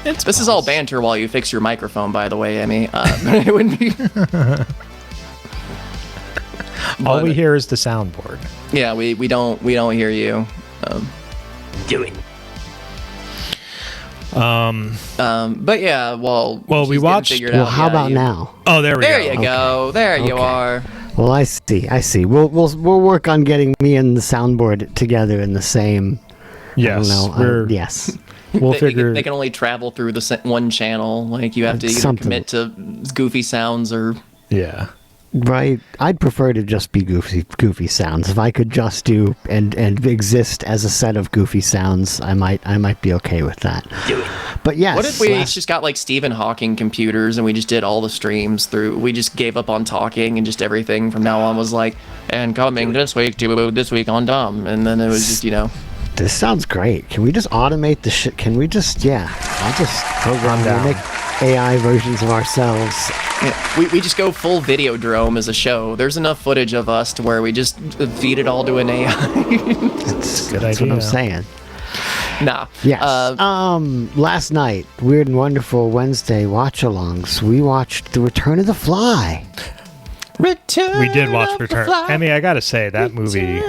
This is all banter while you fix your microphone, by the way, Emmy. It wouldn't be. All we hear is the soundboard. Yeah, we don't hear you. Do it. But yeah, well, we she's watched- getting figured Well, out. how Yeah, about now? Oh, there we There go. you go. There you Okay. are. Well, I see. We'll work on getting me and the soundboard together in the same. Yes, I don't know. yes. Yes. We'll They figure. can only travel through the one channel. Like you have to either Something. commit to goofy sounds or. Yeah. Right. I'd prefer to just be goofy sounds. If I could just do and exist as a set of goofy sounds, I might be okay with that. Do it. But yes. What if we just got like Stephen Hawking computers and we just did all the streams through? We just gave up on talking and just everything from now on was like, and coming this week on Dumb, and then it was just This sounds great. Can we just automate the shit? Can we just I'll just program down. make AI versions of ourselves. Yeah, we just go full Videodrome as a show. There's enough footage of us to where we just feed it all to an AI. That's good what idea. I'm saying. Nah. Yes. Uh, Last night, Weird and Wonderful Wednesday watch-alongs, we watched The Return of the Fly. Return. We did watch of the Return. Fly. Emmy, I gotta say that movie.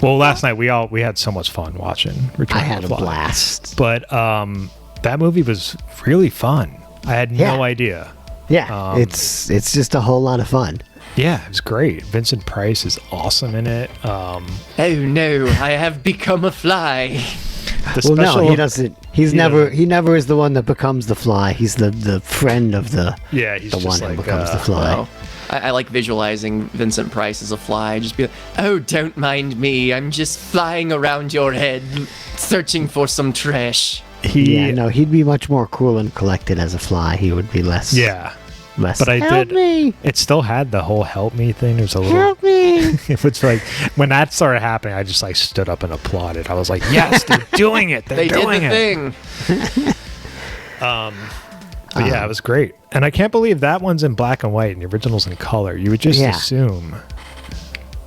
Well, last night we had so much fun watching Return I of had the a Fly. blast. But that movie was really fun. I had no Yeah. idea. Yeah, it's just a whole lot of fun. Yeah, it was great. Vincent Price is awesome in it. Oh no, I have become a fly. The Well, special, no, he doesn't. He never is the one that becomes the fly. He's the friend of the Yeah, he's the just one like that becomes the fly. Wow. I like visualizing Vincent Price as a fly. Just be like, oh, don't mind me. I'm just flying around your head, searching for some trash. Yeah, no, he'd be much more cool and collected as a fly. He would be less. Yeah, less. but I Help did. me! It still had the whole help me thing. It was a little. Help me! It was like when that started happening, I just like stood up and applauded. I was like, "Yes, they're doing it! They're They did doing the it!" thing. But yeah, it was great, and I can't believe that one's in black and white and the original's in color. You would just Yeah. assume.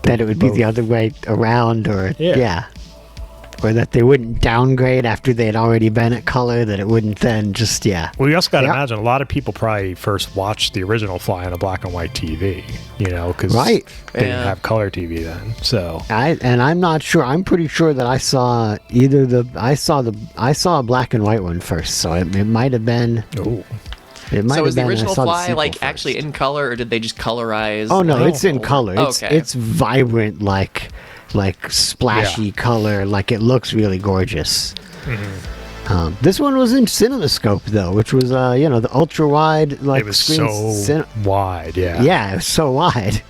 That it would be the other way around, or Yeah. or that they wouldn't downgrade after they had already been at color. That it wouldn't then just Well, you also got to Yeah. imagine a lot of people probably first watched the original Fly on a black and white TV, because Right. they didn't Yeah. have color TV then. So I'm not sure. I'm pretty sure that I saw I saw a black and white one first. So it might have been. oh, It might So have is the been. I original saw the Fly sequel like first. actually in color, or did they just colorize? Oh no, Oh. it's in color. It's Okay. it's vibrant, like splashy color. Like it looks really gorgeous. This one was in CinemaScope though, which was the ultra wide like it was screen so wide. Yeah. yeah, it was so wide.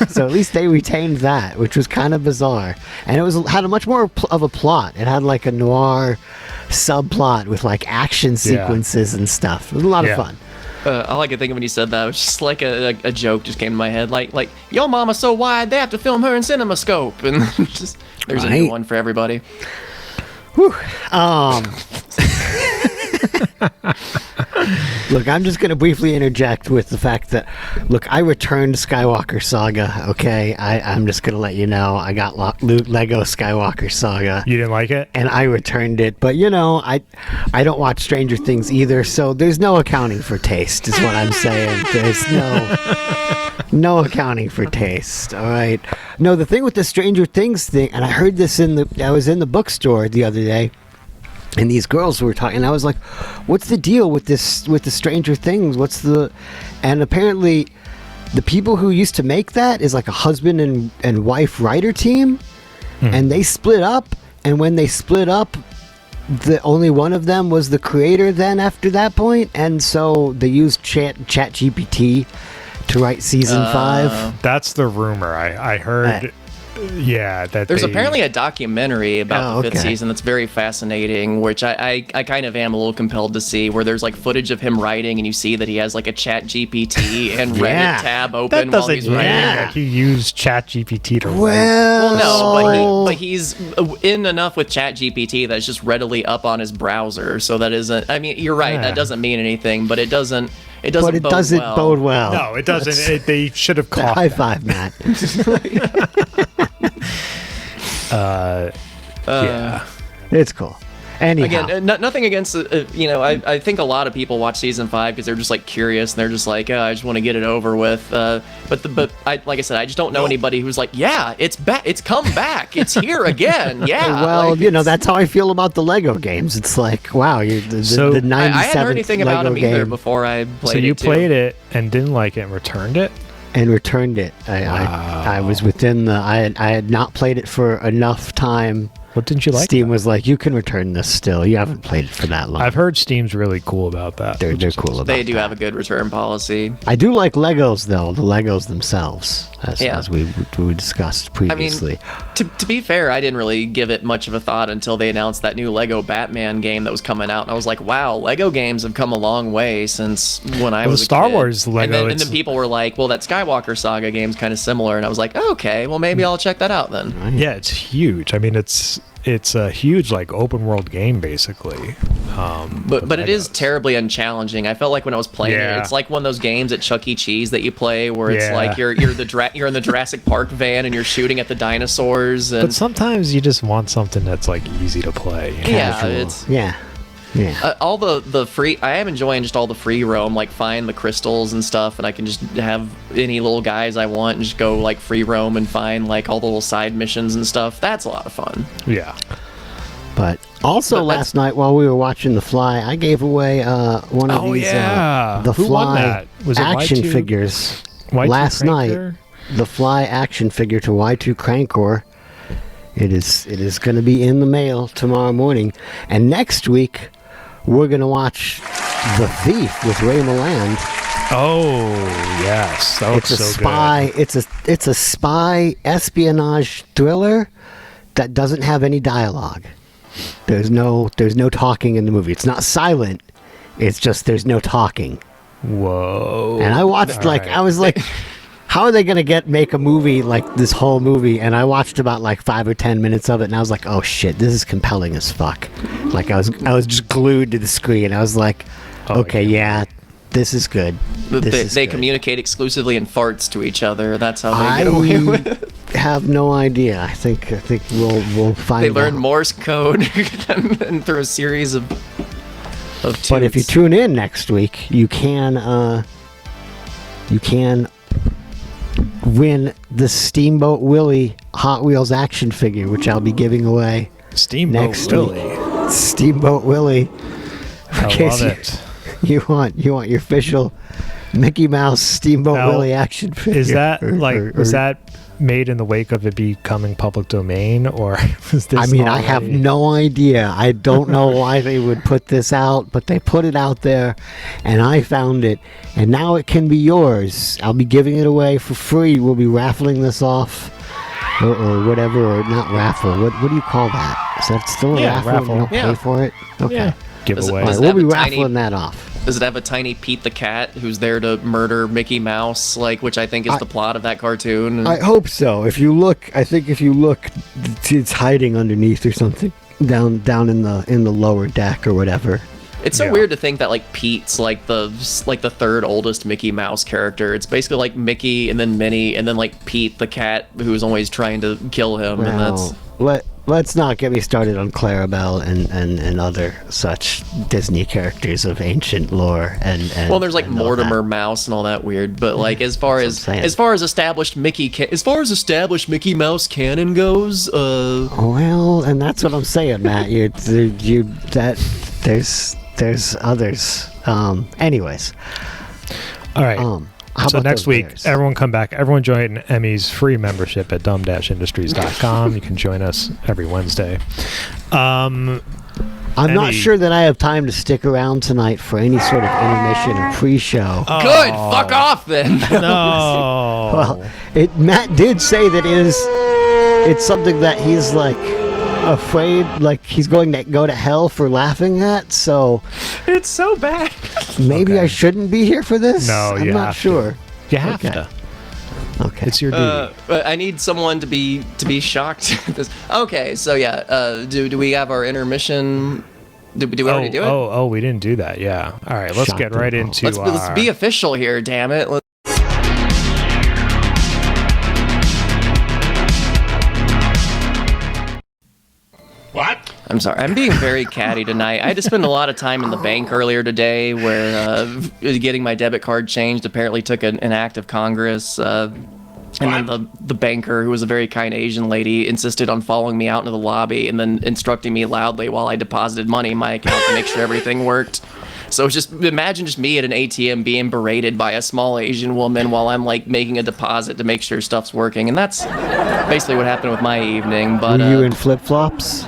So at least they retained that, which was kind of bizarre, and it had a much more of a plot. It had like a noir subplot with like action sequences and stuff. It was a lot of fun. All I could think of when you said that was just like a joke just came to my head. Like, yo mama's so wide, they have to film her in CinemaScope. And just, there's a new one for everybody. Whew. Look, I'm just going to briefly interject with the fact that, look, I returned Skywalker Saga, okay? I'm just going to let you know. I got Lego Skywalker Saga. You didn't like it? And I returned it. But, you know, I don't watch Stranger Things either, so there's no accounting for taste, is what I'm saying. There's no accounting for taste, all right? No, the thing with the Stranger Things thing, and I heard this I was in the bookstore the other day, and these girls were talking, and I was like, what's the deal with the Stranger Things? And apparently the people who used to make that is like a husband and wife writer team, and they split up, and when they split up, the only one of them was the creator then after that point, and so they used ChatGPT to write season 5. That's the rumor. I heard... that there's apparently a documentary about the 5th season that's very fascinating, which I kind of am a little compelled to see, where there's like footage of him writing and you see that he has like a ChatGPT and Reddit tab open while he's writing. Like he used ChatGPT to write. Well, but he's in enough with ChatGPT that's just readily up on his browser, so that isn't, I mean, you're right, that doesn't mean anything, but it doesn't bode well. No, it doesn't. They should have caught high five, Matt. It's cool. Anyhow. Again, nothing against I think a lot of people watch season 5 because they're just like curious and they're just like, I just want to get it over with. But like I said, I just don't know anybody who's like, it's back, it's come back, it's here again. Yeah. Well, that's how I feel about the Lego games. It's like, wow, the 97 I hadn't heard anything Lego about them either game. before I played it. So you played it and didn't like it and returned it? And returned it. I was within I had not played it for enough time. What didn't you like? Steam was like, you can return this still. You haven't played it for that long. I've heard Steam's really cool about that. They're cool about that. They do have a good return policy. I do like Legos, though. The Legos themselves, as we discussed previously. I mean, to be fair, I didn't really give it much of a thought until they announced that new Lego Batman game that was coming out. And I was like, wow, Lego games have come a long way since when I was a Star kid. Wars Lego. And then people were like, well, that Skywalker Saga game's kind of similar. And I was like, okay, well, maybe I'll check that out then. Right. Yeah, it's huge. I mean, it's a huge like open world game basically. But it is terribly unchallenging. I felt like when I was playing it, it's like one of those games at Chuck E. Cheese that you play where it's like you're in the Jurassic Park van and you're shooting at the dinosaurs. And but sometimes you just want something that's like easy to play. All the free, I am enjoying just all the free roam, like find the crystals and stuff, and I can just have any little guys I want and just go like free roam and find like all the little side missions and stuff. That's a lot of fun. Yeah. But also last night while we were watching The Fly, I gave away one of these The Who won Fly that? Was it action Y2? figures. Y2 Last Cranker? night, The Fly action figure to Y2 Crankor. It is going to be in the mail tomorrow morning, and next week we're going to watch The Thief with Ray Milland. Oh yes, that looks It's a so spy. good. It's a spy espionage thriller that doesn't have any dialogue. There's no talking in the movie. It's not silent. It's just there's no talking. Whoa. And I watched I was like, how are they gonna make a movie like this whole movie? And I watched about like 5 or 10 minutes of it, and I was like, oh shit, this is compelling as fuck. Like I was just glued to the screen. I was like, okay, yeah, this is good. They communicate exclusively in farts to each other. That's how they get away with it. Have no idea. I think we'll find out. They learn Morse code and through a series of toots. But if you tune in next week, you can win the Steamboat Willie Hot Wheels action figure, which I'll be giving away next week. Steamboat Willie. I love it. You want your official Mickey Mouse Steamboat Willie action figure? Is that was that made in the wake of it becoming public domain, or was this? I mean, I have no idea. I don't know why they would put this out, but they put it out there, and I found it, and now it can be yours. I'll be giving it away for free. We'll be raffling this off or whatever, or not raffle. What do you call that? Is that still a raffle? You don't pay for it? Okay. Yeah. Giveaway. All right, we'll be raffling that off. Does it have a tiny Pete the cat who's there to murder Mickey Mouse, which I think is the plot of that cartoon? I hope so. If you look, it's hiding underneath or something down in the lower deck or whatever. It's so weird to think that Pete's the third oldest Mickey Mouse character. It's basically like Mickey and then Minnie and then Pete the cat who's always trying to kill him. Well, and that's let's not get me started on Clarabelle and other such Disney characters of ancient lore and well, there's Mortimer Mouse and all that weird. But as far as established Mickey Mouse canon goes, well, and that's what I'm saying, Matt. There's others. Anyways. All right. So next week, everyone come back. Everyone join Emmy's free membership at dumb-industries.com. You can join us every Wednesday. I'm not sure that I have time to stick around tonight for any sort of intermission or pre-show. Oh. Good. Fuck off then. No. Well, Matt did say that it's something that he's afraid, he's going to go to hell for laughing at, so it's so bad. Maybe I shouldn't be here for this. No, I'm not sure. You have to. Okay, it's your duty. I need someone to be shocked at this. Okay, so do we have our intermission? Did we already do it? Oh, we didn't do that. Yeah. All right, let's get right into. Let's be official here. Damn it. What? I'm sorry. I'm being very catty tonight. I had to spend a lot of time in the bank earlier today where getting my debit card changed apparently took an act of Congress. And then the banker, who was a very kind Asian lady, insisted on following me out into the lobby and then instructing me loudly while I deposited money in my account to make sure everything worked. So imagine me at an ATM being berated by a small Asian woman while I'm making a deposit to make sure stuff's working. And that's basically what happened with my evening. But were you in flip-flops?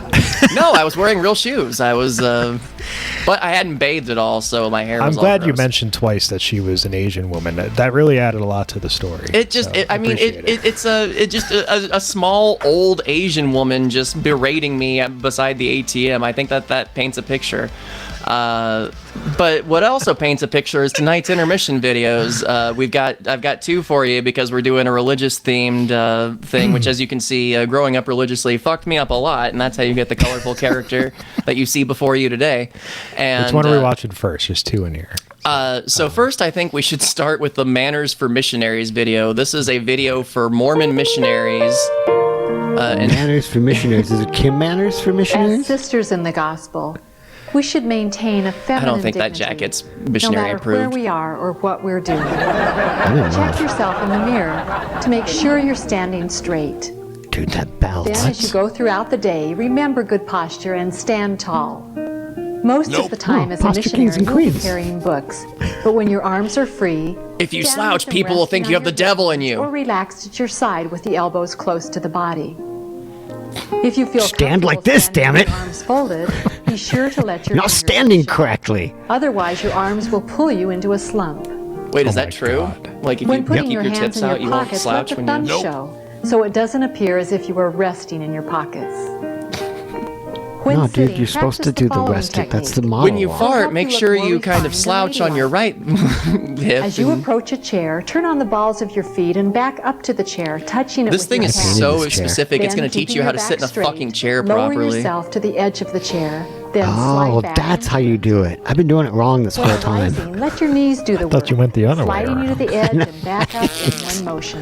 No, I was wearing real shoes. I was, but I hadn't bathed at all, so my hair was I'm glad all you gross. mentioned twice that she was an Asian woman. That really added a lot to the story. It's a small old Asian woman just berating me beside the ATM. I think that paints a picture. But what also paints a picture is tonight's intermission videos. I've got two for you because we're doing a religious themed thing, which, as you can see, growing up religiously fucked me up a lot, and that's how you get the colorful character that you see before you today. And which one are we watching first? There's two in here. So first, I think we should start with the Manners for Missionaries video. This is a video for Mormon missionaries. Manners for Missionaries. Is it Kim Manners for Missionaries? As sisters in the gospel, we should maintain a feminine I don't think dignity, that jacket's missionary no matter approved. where we are or what we're doing. Check yourself in the mirror to make sure you're standing straight. Dude, that belt. Then, as you go throughout the day, remember good posture and stand tall. Most of the time, as a posture kings missionary, and you'll be queens. carrying books. But when your arms are free, If you stand slouch, with them people will resting think on you have the your devil in hips you. Or relaxed at your side with the elbows close to the body. If you feel Stand like comfortable this, standing damn with it. your arms folded, be sure to let your Not fingers standing show. correctly. Otherwise, your arms will pull you into a slump. Wait, is Oh that my true? God. Like if When you putting keep your your hands tips in out, your you won't pockets, let slouch the when thumb you. show, so it doesn't appear as if you are resting in your pockets. When No, dude, sitting, you're supposed to practice do the following resting. That's the technique. model. When you law. fart, help make you look sure more you kind refined of and slouch on your right hip. As you and- approach a chair, turn on the balls of your feet and back up to the chair, touching it This with thing your is hands. so this chair. specific. It's Then, going to teach keeping you how your to sit in a back straight, fucking chair lower properly. yourself to the edge of the chair, then Oh, slide back. that's how you do it. I've been doing it wrong this whole When time. rising, let your knees do the work. thought you went the other way sliding you to around. the edge and back up in one motion.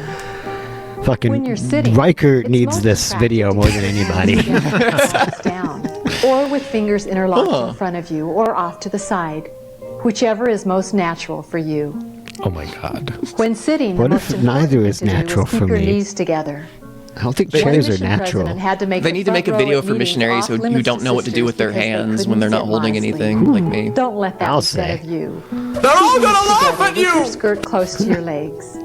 When Fucking you're sitting, Riker it's needs most this attractive video to more than keep your anybody. hands together with your palms down, or with fingers interlocked in front of you or off to the side, whichever is most natural for you. Oh my God. When sitting, What the if most neither important is thing to do natural is keep for your me? knees together. I don't think One chairs are mission natural. president had to make They the need to make a front row video at for meetings missionaries who off-limits don't to know what to do with their sisters because they hands when they're not couldn't holding sit anything, modestly. like me. Don't let that I'll be said say. of you. They're all gonna laugh at With your you! skirt close to your legs.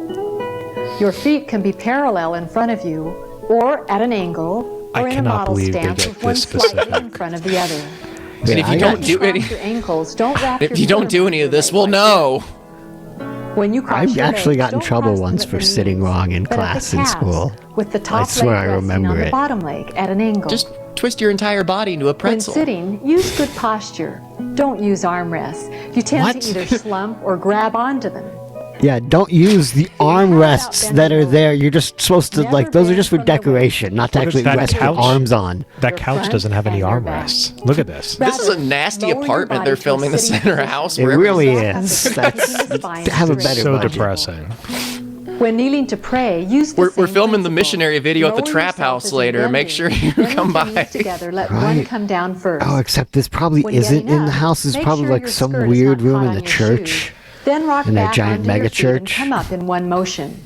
Your feet can be parallel in front of you, or at an angle, I or in a cannot model believe they stance get with one this slightly specific. in front of the other. And if I you got don't do any, Across your ankles, don't wrap if your you don't foot do around any your of this, leg we'll like know. When you cross I your actually legs, got in don't trouble cross them once at for the sitting knees, wrong in but at the class in calves, school. With the top I swear leg I resting remember on the it. bottom leg at an angle. Just twist your entire body into a when pretzel. sitting, use good posture. Don't use armrests. You tend What? to either slump or grab onto them. Yeah, don't use the armrests that are there. You're just supposed to, like, those are just for decoration, not to Look at actually that rest your couch. arms on. That Your couch front doesn't have any and your back. armrests. Look at this. This is a Rather, nasty lower your apartment body they're to a filming the sitting center position. house It where really everything is. is. That's have a better So budget. depressing. When kneeling to pray, use the We're same filming the principle. missionary video at the Lower trap yourself house as you later. bend Make in. sure you Then come with your by. knees together, let one Right. come down first. Oh, except this probably When isn't getting in the up, house. It's make probably sure like your some skirt is weird not room caught in on the your church. shoe. Then rock in that back giant onto your mega feet and church. come up in one motion.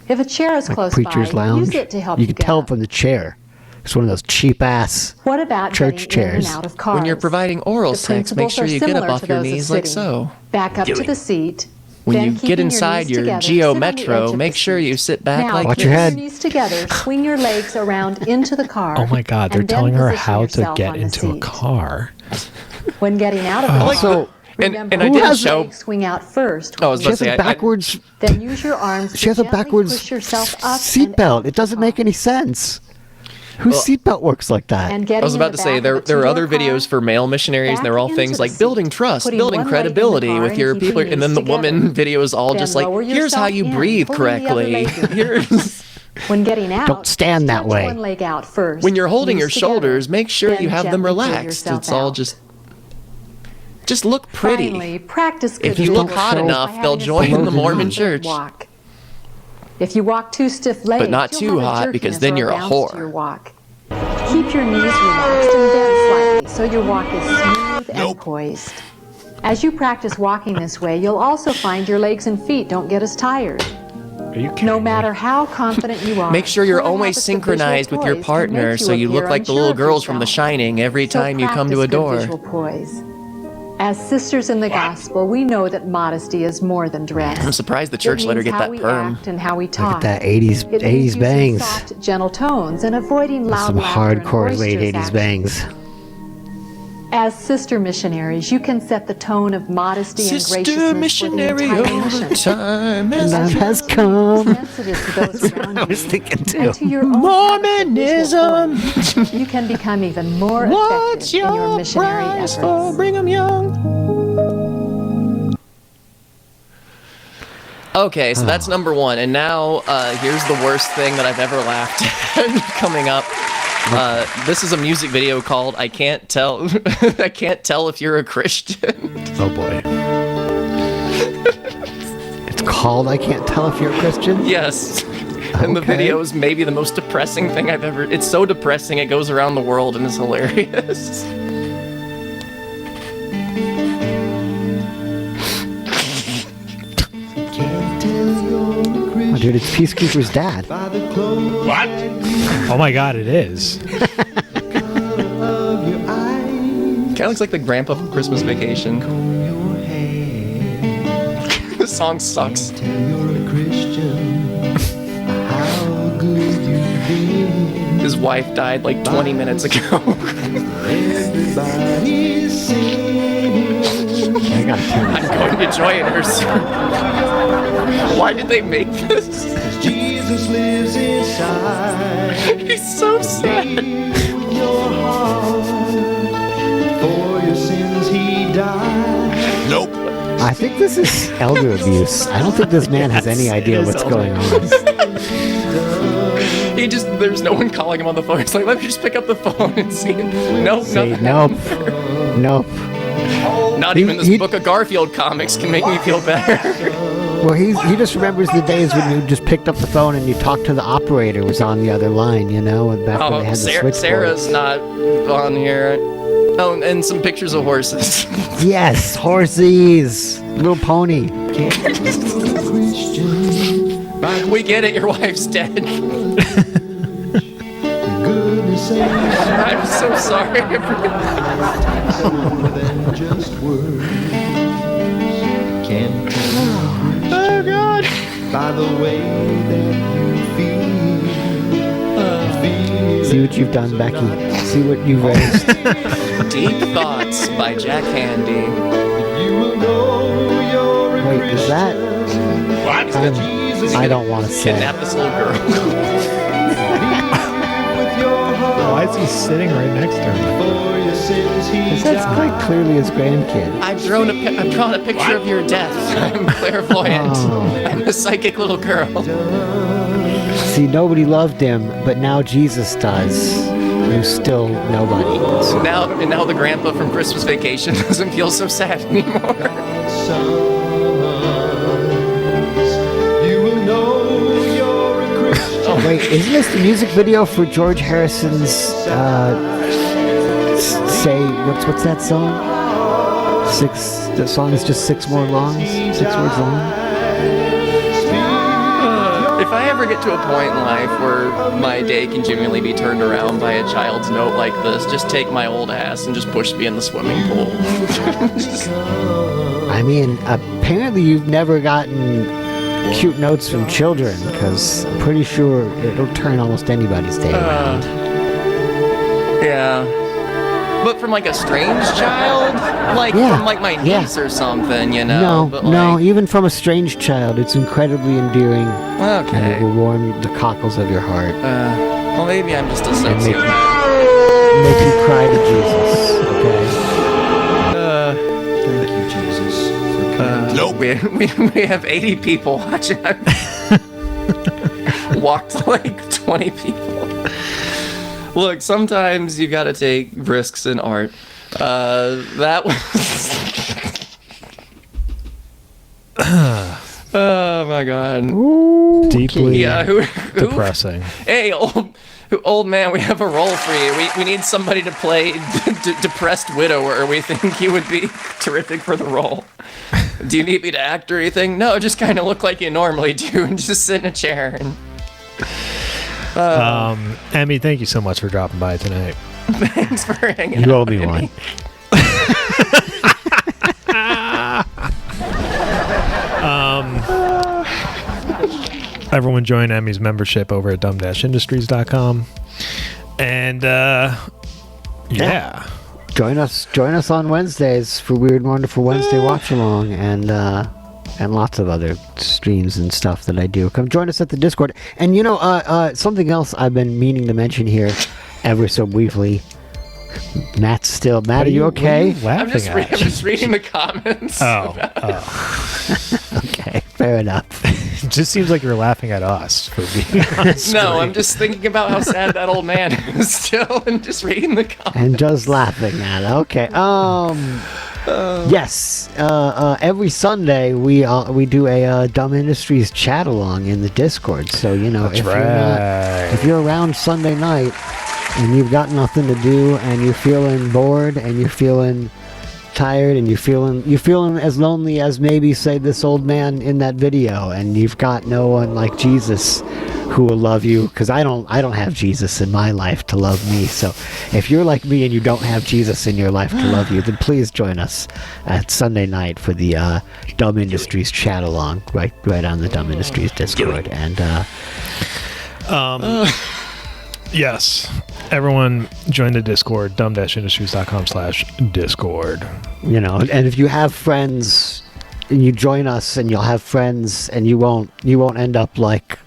If a chair is Like close Preacher's by, Lounge. use it to help You you can get tell up. from the chair. It's one of those cheap ass. What about church getting in chairs. and out of cars? When you're providing oral The sex, make principles sure are you get up similar off to your those of knees like sitting. so. Back up to the seat. When then you keeping get your inside knees your together, Geo sit on the edge Metro, of make the sure you seat. sit back Now, like Watch this. your keep head. knees together, swing your legs around into the car. Oh my God, they're and then telling her position how to yourself get on the into a seat. car. When getting out of the Also, car, and remember I to didn't let show- legs swing out first. Oh, I was She about has to say, a backwards. Then use your arms She to has a gently backwards push yourself up and seatbelt. out It doesn't the make car. any sense. Whose Well, seatbelt works like that? And getting I was in about the to say back there of a there are two-door other videos car, for male missionaries, and they're all back things into like the building seat, trust, putting building one leg in the credibility car with and your keeping people, and then knees the together. woman video is all Then just like, lower here's how yourself you in, breathe pulling the other correctly. leg in. Here's When getting out, Don't stand that stretch way. one leg out first. when you're holding knees your together. shoulders, make sure Then you have them gently pull relaxed. yourself It's all out. just look pretty. Finally, practice good If you look visual hot cues enough, by they'll having a join simple the Mormon standard church. Walk. If you walk too stiff-legged, But not you'll too have hot, jerkiness because then or you're a bounce to whore. your walk. Keep your knees relaxed and bend slightly so your walk is smooth and poised. As you practice walking this way, you'll also find your legs and feet don't get as tired. Are you kidding No me? matter how confident you are. Make sure you're poor always habits of visual synchronized with your poise can partner make so you appear look like the unsure little of girls from The yourself. Shining every So time you come to a practice good door. visual poise. As sisters in the gospel, we know that modesty is more than dress. I'm surprised the It church let her means get how that we perm. act and how we Look talk. at that 80s It means using bangs. soft, gentle tones and avoiding loud Some laughter and hardcore late boisterous 80s action. bangs. As sister missionaries, you can set the tone of modesty and Sister graciousness missionary for the entire over mission. time And that has Be come. sensitive to those around I was you thinking too. and to your own habits of visual Mormonism. poise. You can become even more What's effective in your your missionary price efforts. for Brigham Young? Okay, so that's number one, and now here's the worst thing that I've ever laughed at coming up. This is a music video called "I Can't Tell." I can't tell if you're a Christian. Oh boy. It's called I Can't Tell If You're a Christian. Yes. And the Okay. video is maybe the most depressing thing I've ever. It's so depressing it goes around the world and is hilarious. Oh, dude, it's Peacekeeper's dad. What? Oh my God, it is. Kind of looks like the grandpa from Christmas Vacation. The song sucks. His wife died like 20 minutes ago. I gotta turn I'm going to join her soon. Why did they make this? Jesus lives inside He's so sad. your heart. For your sins he died. Nope. I think this is elder abuse. I don't think this man has any idea it is what's elder going on. There's no one calling him on the phone. It's like, let me just pick up the phone and see it. Nope, Say, nope. nope. Nope. Not even this he- Book of Garfield comics can make me feel better. Well, he just remembers the days when you just picked up the phone and you talked to the operator who was on the other line, you know, and back when they Oh, had the switchboard. Sarah's not on here. Oh, and some pictures of horses. Yes, horsies. Little pony. We get it, your wife's dead. Goodness sakes, I'm so sorry. more than just words. Can't Oh, God. by the way that you feel. See what you've done, Becky. See what you've raised. Deep Thoughts by Jack Handy. You will know you're a Wait, is that? What? I don't want to say. Kidnap this little girl. Why is he sitting right next to him? That's quite clearly his grandkid. I've drawn a picture of your death. I'm clairvoyant. Oh. I'm a psychic little girl. See, nobody loved him, but now Jesus does. Who's still nobody. So Now the grandpa from Christmas Vacation doesn't feel so sad anymore. You will know you're a Christian. Oh, wait, isn't this the music video for George Harrison's say what's that song? The song is just 6 more longs, 6 words long. If I ever get to a point in life where my day can genuinely be turned around by a child's note like this, just take my old ass and just push me in the swimming pool. I mean, apparently you've never gotten cute notes from children, because I'm pretty sure it'll turn almost anybody's day around. Yeah. But from like a strange child? Like from like my niece or something, you know? No, but no, like, even from a strange child, it's incredibly endearing. And Okay. it will warm the cockles of your heart. Well, maybe I'm just a And make sociopath. you cry to Jesus, okay? Thank you, Jesus, for coming. Nope. We have 80 people watching. Walked like 20 people. Look, sometimes you gotta take risks in art. That was... Oh my god. Deeply Yeah, who depressing. Hey, old man, we have a role for you. We need somebody to play depressed widower. We think you would be terrific for the role. Do you need me to act or anything? No, just kind of look like you normally do and just sit in a chair. And Emmy, thank you so much for dropping by tonight. thanks for hanging You out. owe me one. Everyone join Emmy's membership over at dumb-industries.com. And yeah. Join us on Wednesdays for Weird Wonderful Wednesday Watch Along and lots of other streams and stuff that I do. Come join us at the Discord. And you know, something else I've been meaning to mention here ever so briefly. Matt, are you okay? I'm just reading the comments. Oh. Okay, fair enough. It just seems like you're laughing at us for being on screen. No, I'm just thinking about how sad that old man is still and just reading the comments. And just laughing at it. Okay. Yes. Every Sunday we do a Dumb Industries chat along in the Discord. So you know, if you're around Sunday night and you've got nothing to do and you're feeling bored and you're feeling tired and you're feeling as lonely as maybe say this old man in that video, and you've got no one like Jesus who will love you, because I don't have Jesus in my life to love me. So if you're like me and you don't have Jesus in your life to love you, then please join us at Sunday night for the Dumb Industries chat along right on the Dumb Industries Discord. And Yes. Everyone join the Discord, dumb-industries.com/Discord. you know, and if you have friends, you join us and you'll have friends, and you won't end up like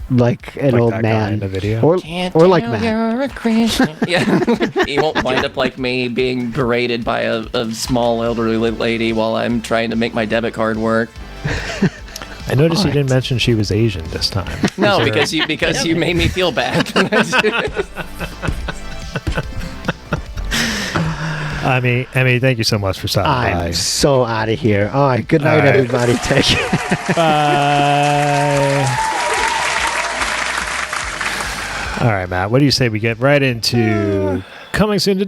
an old that guy man in the video? or like Matt. You're a Christian. Yeah, you won't wind up like me being berated by a small elderly lady while I'm trying to make my debit card work. I noticed you didn't mention she was Asian this time. No, because you made me feel bad. Emmy, thank you so much for stopping by. I'm so out of here. All right, good night, everybody. Take care. Bye. All right, Matt, what do you say we get right into coming soon to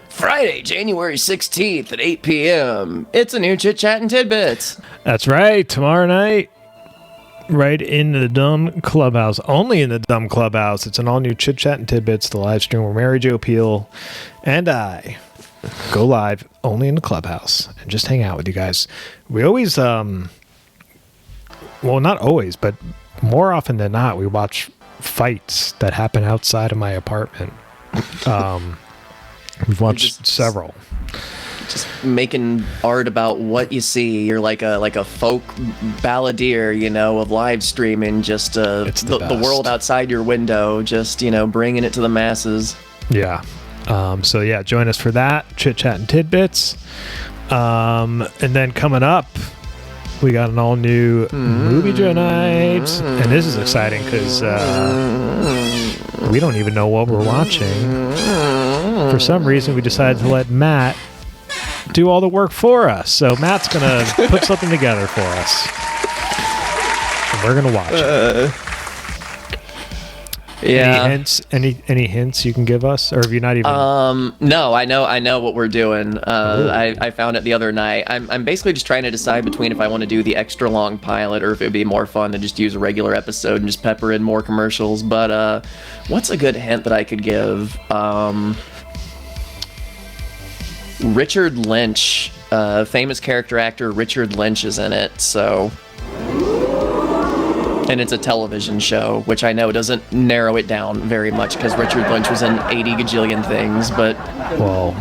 Friday, January 16th at 8 p.m. It's a new Chit Chat and Tidbits. That's right, tomorrow night, right in the Dumb Clubhouse, only in the Dumb Clubhouse. It's an all-new Chit Chat and Tidbits, the live stream where Mary Jo Pehl and I go live only in the Clubhouse and just hang out with you guys. We always, well, not always, but more often than not, we watch fights that happen outside of my apartment. We've watched several. Just making art about what you see. You're like a folk balladeer, you know, of live streaming. Just the world outside your window. Just, you know, bringing it to the masses. Yeah. So yeah, join us for that. Chit Chat and Tidbits. And then coming up, we got an all new movie Joe night, and this is exciting because we don't even know what we're watching. For some reason, we decided to let Matt do all the work for us. So Matt's gonna put something together for us, and we're gonna watch it. Yeah. Any hints you can give us, or have you not even? No, I know what we're doing. I found it the other night. I'm basically just trying to decide between if I want to do the extra long pilot or if it would be more fun to just use a regular episode and just pepper in more commercials. But what's a good hint that I could give? Richard Lynch, famous character actor Richard Lynch is in it. So. And it's a television show, which I know doesn't narrow it down very much because Richard Lynch was in 80 gajillion things, but... Well...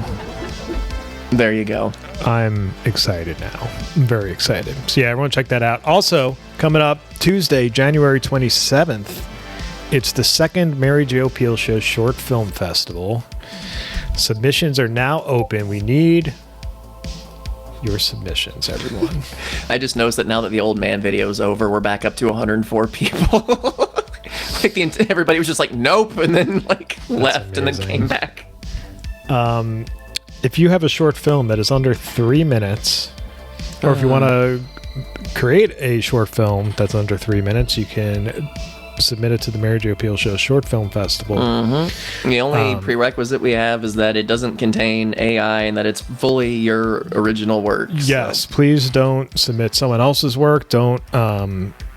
There you go. I'm excited now. I'm very excited. So yeah, everyone check that out. Also, coming up Tuesday, January 27th, it's the second Mary Jo Pehl Show Short Film Festival. Submissions are now open. We need... your submissions, everyone. I just noticed that now that the old man video is over, we're back up to 104 people. Like everybody was just like, nope, and then like left and then came back. If you have a short film that is under 3 minutes, or if you want to create a short film that's under 3 minutes, you can submit it to the Mary Jo Pehl Show Short Film Festival. The only prerequisite we have is that it doesn't contain AI and that it's fully your original work. Yes, please don't submit someone else's work. Don't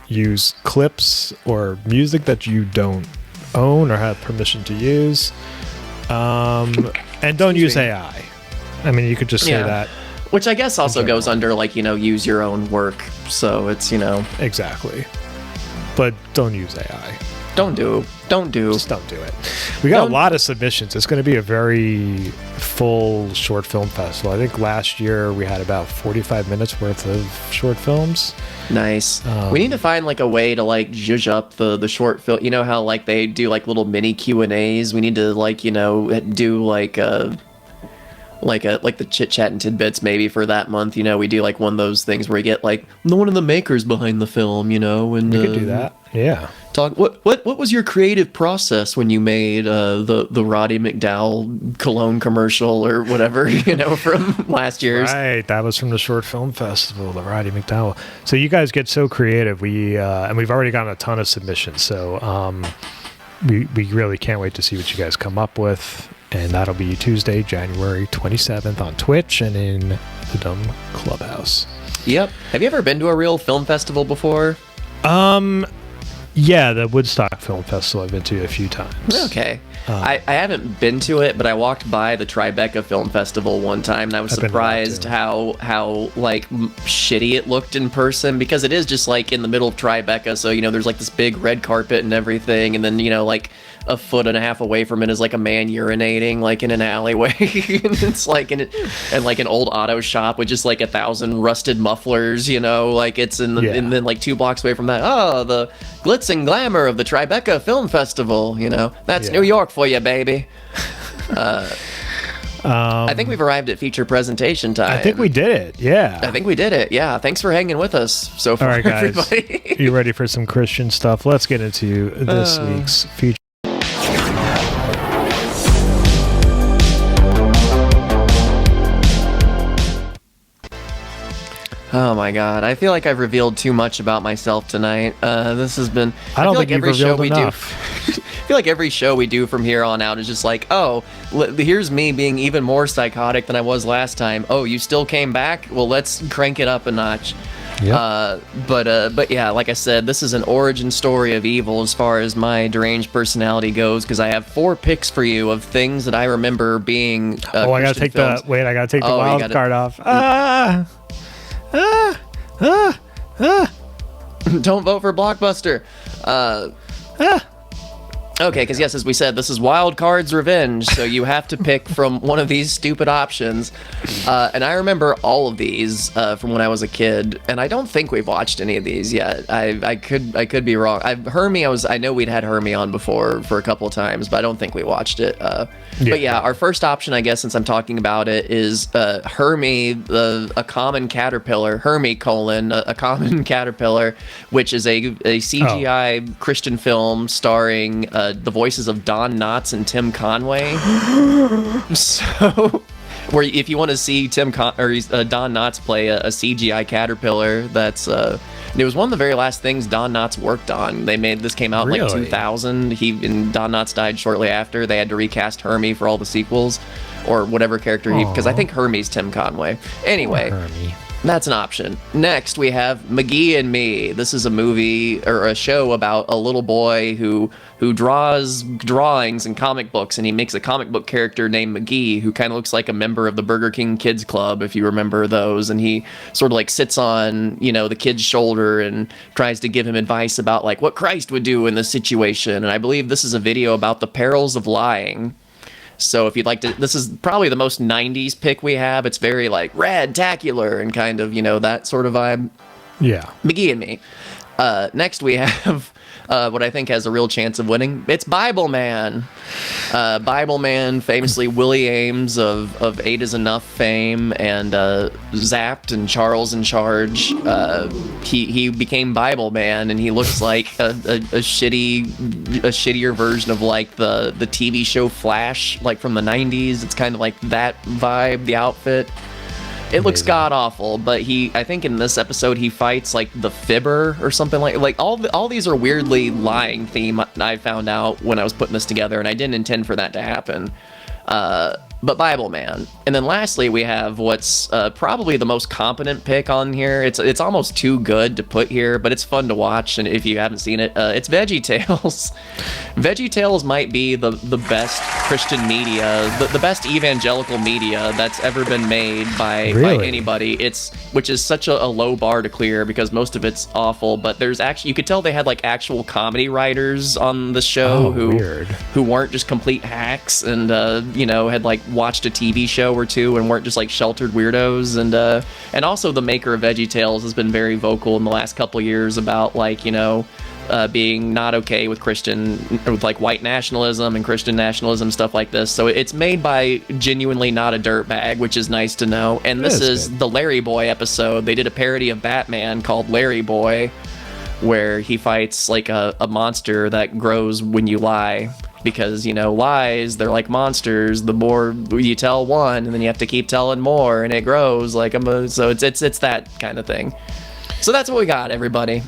use clips or music that you don't own or have permission to use. And don't use AI. I mean, you could just say that. Which I guess also goes under, like, you know, use your own work. So it's, you know. Exactly. But don't use AI. Just don't do it. We got a lot of submissions. It's going to be a very full short film festival. I think last year we had about 45 minutes worth of short films. Nice. We need to find like a way to like zhuzh up the short film. You know how like they do like little mini Q&As? We need to like, you know, do like the Chit Chat and Tidbits maybe for that month. You know, we do like one of those things where we get like one of the makers behind the film, you know, and we could do that. Yeah. Talk. What was your creative process when you made the Roddy McDowell cologne commercial or whatever, you know, from last year's? Right, that was from the Short Film Festival, the Roddy McDowell. So you guys get so creative. And we've already gotten a ton of submissions. So we really can't wait to see what you guys come up with. And that'll be Tuesday, January 27th on Twitch and in the Dumb Clubhouse. Yep. Have you ever been to a real film festival before? Yeah, the Woodstock Film Festival I've been to a few times. Okay. I haven't been to it, but I walked by the Tribeca Film Festival one time, and I was surprised how like shitty it looked in person, because it is just like in the middle of Tribeca, so, you know, there's like this big red carpet and everything, and then, you know, like a foot and a half away from it is like a man urinating like in an alleyway. And it's like and like an old auto shop with just like 1,000 rusted mufflers, you know, like it's and then like 2 blocks away from that, the glitz and glamour of the Tribeca Film Festival, you know, that's New York for you, baby. I think we've arrived at feature presentation time. I think we did it. Yeah. I think we did it. Yeah. Thanks for hanging with us so far, all right, guys. everybody. You ready for some Christian stuff? Let's get into this week's feature. Oh my God! I feel like I've revealed too much about myself tonight. This has been. I don't feel think like every show revealed we enough. do. I feel like every show we do from here on out is just like, here's me being even more psychotic than I was last time. Oh, you still came back? Well, let's crank it up a notch. Yep. But yeah, like I said, this is an origin story of evil as far as my deranged personality goes, because I have 4 picks for you of things that I remember being. I gotta take films. the wild card off. Don't vote for Blockbuster. Okay, because yes, as we said, this is Wild Cards Revenge, so you have to pick from one of these stupid options. And I remember all of these from when I was a kid, and I don't think we've watched any of these yet. I could be wrong. I know we'd had Hermie on before for a couple of times, but I don't think we watched it. But yeah, our first option, I guess, since I'm talking about it, is Hermie, a common caterpillar. Hermie: a common caterpillar, which is a CGI Christian film starring the voices of Don Knotts and Tim Conway. So, where if you want to see Don Knotts play a CGI caterpillar, that's it was one of the very last things Don Knotts worked on. This came out in like 2000. Don Knotts died shortly after. They had to recast Hermie for all the sequels, or whatever character because I think Hermie's Tim Conway. Anyway. Hermie. That's an option. Next, we have McGee and Me. This is a movie or a show about a little boy who draws drawings and comic books, and he makes a comic book character named McGee who kind of looks like a member of the Burger King Kids Club, if you remember those. And he sort of like sits on, the kid's shoulder and tries to give him advice about like what Christ would do in this situation. And I believe this is a video about the perils of lying. So if you'd like to, this is probably the most 90s pick we have. It's very like rad-tacular and kind of, that sort of vibe. Yeah. McGee and Me. Next we have what I think has a real chance of winning. It's Bibleman. Bibleman, famously Willie Aames of 8 is Enough fame and Zapped and Charles in Charge. He became Bibleman, and he looks like a shittier version of like the TV show Flash, like from the 90s. It's kind of like that vibe, the outfit. It looks god awful, but I think in this episode he fights like the Fibber or something like all these are weirdly lying theme. I found out when I was putting this together, and I didn't intend for that to happen. But Bibleman. And then lastly, we have what's probably the most competent pick on here. It's almost too good to put here, but it's fun to watch. And if you haven't seen it, it's VeggieTales. VeggieTales might be the best Christian media, the best evangelical media that's ever been made by anybody. Which is such a low bar to clear because most of it's awful. But there's actually, you could tell they had like actual comedy writers on the show who weren't just complete hacks and had like watched a TV show or two and weren't just like sheltered weirdos. And also the maker of VeggieTales has been very vocal in the last couple of years about like being not okay with like white nationalism and Christian nationalism, stuff like this. So it's made by genuinely not a dirtbag, which is nice to know. And this is the Larry Boy episode. They did a parody of Batman called Larry Boy, where he fights like a monster that grows when you lie. Because, lies, they're like monsters. The more you tell one, and then you have to keep telling more, and it grows so it's that kind of thing. So that's what we got, everybody.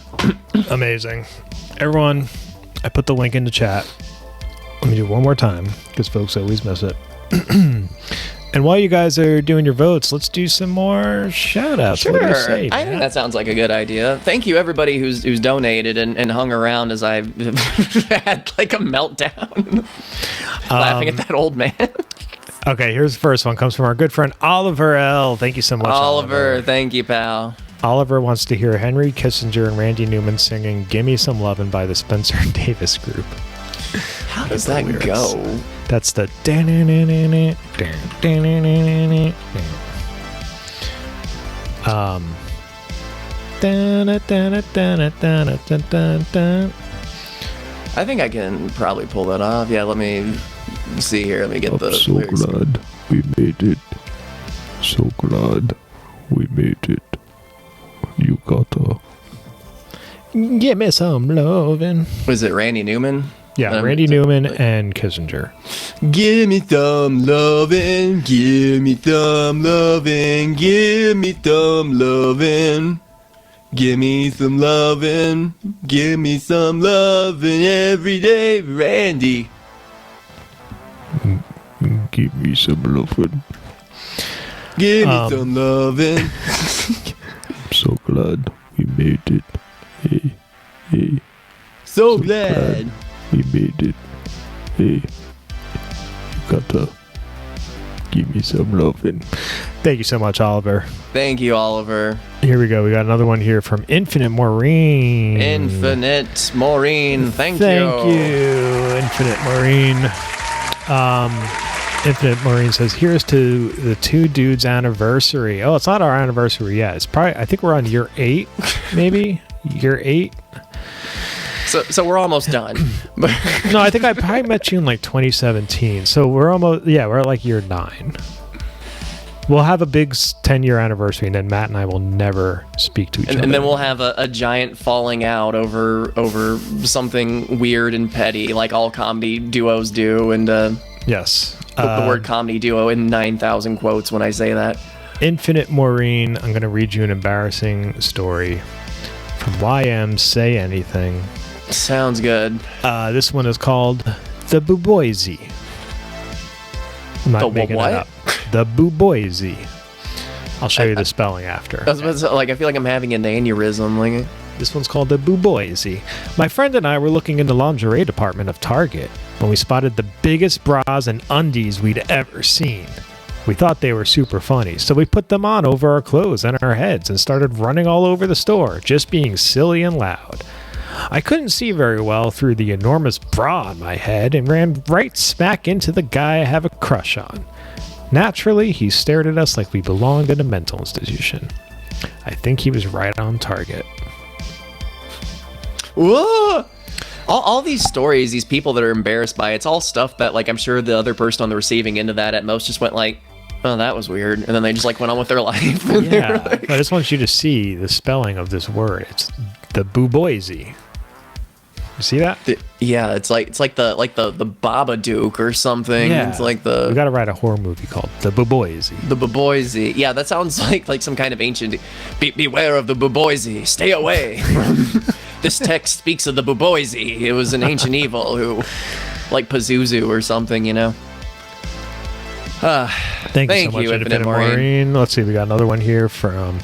Amazing. Everyone, I put the link in the chat. Let me do it one more time, because folks always miss it. And while you guys are doing your votes, let's do some more shout-outs. Sure. What do you say, I think that sounds like a good idea. Thank you, everybody who's donated and hung around as I had like a meltdown laughing at that old man. Okay, here's the first one. Comes from our good friend Oliver L. Thank you so much, Oliver. Thank you, pal. Oliver wants to hear Henry Kissinger and Randy Newman singing "Gimme Some Lovin' by the Spencer Davis Group." How does that go? That's the I think I can probably pull that off. Yeah, let me see here. Let me get the so lyrics. glad we made it. So glad we made it. You gotta give me some lovin'. Was it Randy Newman? Yeah, Randy Newman and Kissinger. Give me some lovin', give me some lovin', give me some lovin', give me some lovin', give me some lovin' every day, Randy. give me some lovin'. Give me some lovin'. I'm so glad we made it. Hey. So glad. We made it. Hey, you gotta give me some loving. Thank you so much, Oliver. Thank you, Oliver. Here we go. We got another one here from Infinite Maureen. Infinite Maureen. Thank you. Thank you, Infinite Maureen. Infinite Maureen says, here's to the two dudes' anniversary. Oh, it's not our anniversary yet. It's probably, I think we're on year 8, maybe? Year 8? So we're almost done. No, I think I probably met you in like 2017. So we're almost, we're at like year 9. We'll have a big 10-year anniversary, and then Matt and I will never speak to each other. And then we'll have a giant falling out over something weird and petty, like all comedy duos do. And yes, the word comedy duo in 9,000 quotes when I say that. Infinite Maureen, I'm going to read you an embarrassing story from YM Say Anything. Sounds good. This one is called The Buboisy. I'm not making it up. The Buboisy. I'll show you the spelling after. I feel like I'm having an aneurysm. Like, this one's called the Buboisy. My friend and I were looking in the lingerie department of Target when we spotted the biggest bras and undies we'd ever seen. We thought they were super funny, so we put them on over our clothes and our heads and started running all over the store, just being silly and loud. I couldn't see very well through the enormous bra on my head and ran right smack into the guy I have a crush on. Naturally, he stared at us like we belonged in a mental institution. I think he was right on target. Whoa! All these stories, these people that are embarrassed by it, it's all stuff that, like, I'm sure the other person on the receiving end of that at most just went like, oh, that was weird. And then they just, like, went on with their life. Yeah, like, I just want you to see the spelling of this word. It's the Buboisy. You see that? It's like the Babadook or something. Yeah. It's like the... We got to write a horror movie called The Buboisy. The Buboisy. Yeah, that sounds like some kind of ancient... Beware of the Buboisy. Stay away. This text speaks of the Buboisy. It was an ancient evil who... Like Pazuzu or something, you know? Thank you so much, Infinite Maureen. Let's see, we got another one here from...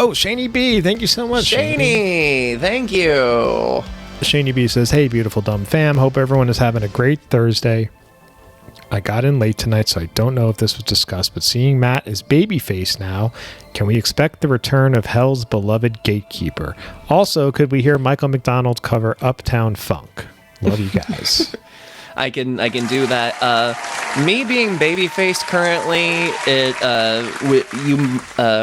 Oh, Shaney B. Thank you so much, Shaney. Thank you. Shaney B says, hey, beautiful dumb fam. Hope everyone is having a great Thursday. I got in late tonight, so I don't know if this was discussed, but seeing Matt as babyface now, can we expect the return of Hell's beloved gatekeeper? Also, could we hear Michael McDonald cover Uptown Funk? Love you guys. I can do that. Me being baby-faced currently,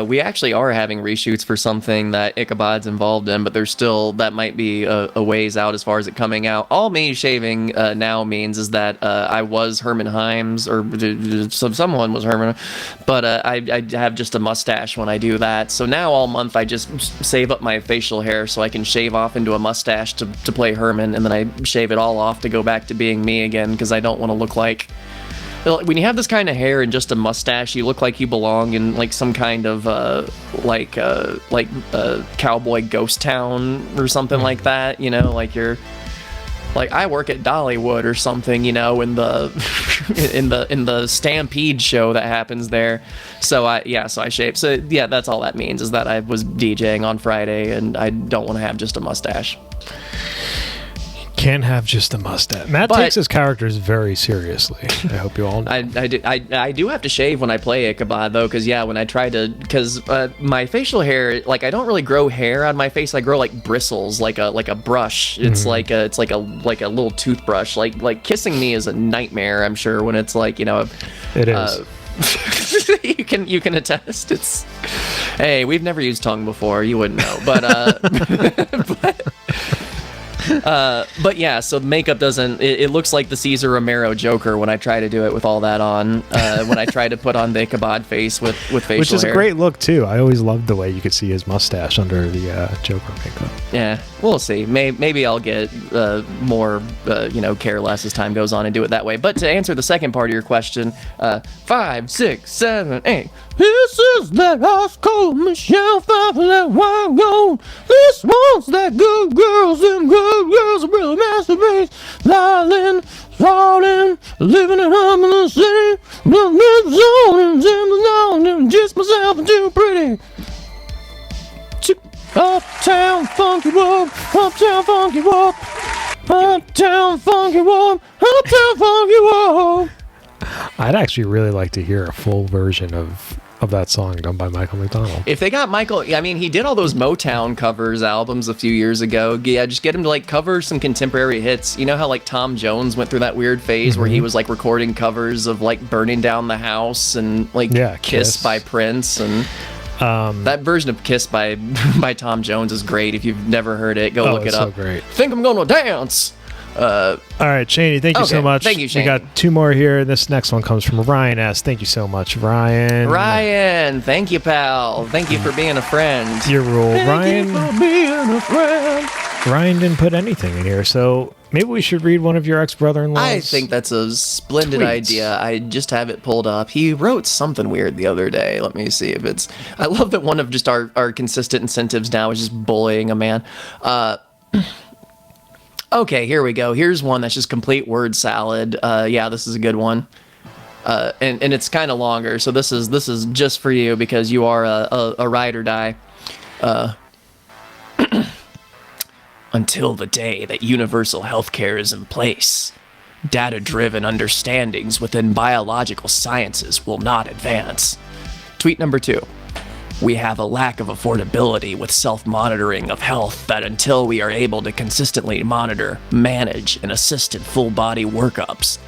we actually are having reshoots for something that Ichabod's involved in, but there's still, that might be a ways out as far as it coming out. All me shaving now means is that I was Herman Himes, or someone was Herman, but I have just a mustache when I do that. So now all month I just save up my facial hair so I can shave off into a mustache to play Herman, and then I shave it all off to go back to being me again, because I don't want to look like... When you have this kind of hair and just a mustache, you look like you belong in like some kind of cowboy ghost town or something like that, you know, like you're like, I work at Dollywood or something, you know, in the in the Stampede show that happens there. So I shaved. So yeah, that's all that means, is that I was DJing on Friday and I don't want to have just a mustache. Can't have just a mustache. Matt takes his characters very seriously. I hope you all know. I do have to shave when I play Ichabod, though, because when I try to, because my facial hair, like, I don't really grow hair on my face. I grow like bristles, like a brush. It's like a little toothbrush. Like kissing me is a nightmare, I'm sure, when it's like, you know, it is. You can attest. It's, hey, we've never used tongue before. You wouldn't know, but yeah, so makeup doesn't, it looks like the Cesar Romero Joker when I try to do it with all that on, when I try to put on the Ichabod face with facial hair. Which is a great look too. I always loved the way you could see his mustache under the Joker makeup. Yeah, we'll see. Maybe I'll get more, careless as time goes on and do it that way. But to answer the second part of your question, 5, 6, 7, 8. This is that ice cold Michelle Pfeiffer that wine gold. This one's that good girls and good girls really masterpiece. Violin, falling, living at home in the city. And just myself and too pretty. Uptown funky whoop, uptown funky whoop, uptown funky whoop, uptown funky whoop. I'd actually really like to hear a full version of of that song done by Michael McDonald. If they got Michael, I mean, he did all those Motown covers albums a few years ago. Yeah, just get him to like cover some contemporary hits. You know how like Tom Jones went through that weird phase where he was like recording covers of like Burning Down the House and like Kiss by Prince, and that version of Kiss by Tom Jones is great. If you've never heard it, go look it up. So great. Think I'm gonna dance. All right, Shaney, thank you so much. Thank you, Shaney. We got 2 more here. This next one comes from Ryan S. Thank you so much, Ryan. Ryan, thank you, pal. Thank you for being a friend. Your rule, Ryan. You for being a friend. Ryan didn't put anything in here, so maybe we should read one of your ex-brother-in-laws. I think that's a splendid idea. I just have it pulled up. He wrote something weird the other day. Let me see if it's... I love that one of just our consistent incentives now is just bullying a man. Okay, here we go. Here's one that's just complete word salad. Yeah, this is a good one. And it's kind of longer, so this is just for you because you are a ride or die. Until the day that universal healthcare is in place, data-driven understandings within biological sciences will not advance. Tweet number 2. We have a lack of affordability with self-monitoring of health that until we are able to consistently monitor, manage, and assist in full-body workups, ...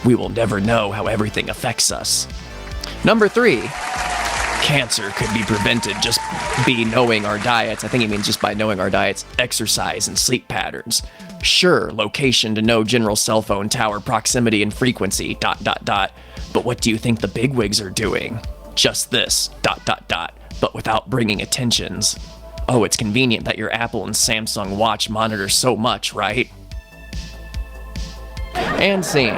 we will never know how everything affects us. Number 3. Cancer could be prevented just by knowing our diets. I think he means just by knowing our diets, exercise, and sleep patterns. Sure, location to know general cell phone tower proximity and frequency, ... But what do you think the bigwigs are doing? Just this, ... but without bringing attentions. Oh, it's convenient that your Apple and Samsung Watch monitor so much, right? And scene.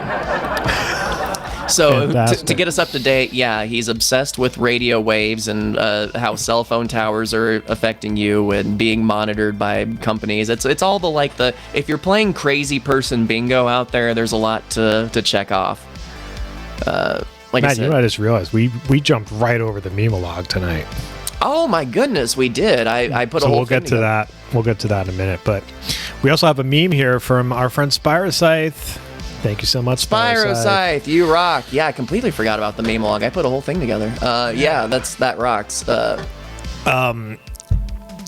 So to get us up to date, yeah, he's obsessed with radio waves and how cell phone towers are affecting you and being monitored by companies. It's all the if you're playing crazy person bingo out there, there's a lot to check off. Like Matt, I said, you know, I just realized we jumped right over the meme-a-log tonight. Oh my goodness, we did. I put a whole thing together. That. We'll get to that in a minute. But we also have a meme here from our friend Spiroscythe. Thank you so much, Spiroscythe. You rock. Yeah, I completely forgot about the meme log. I put a whole thing together. Yeah, that rocks.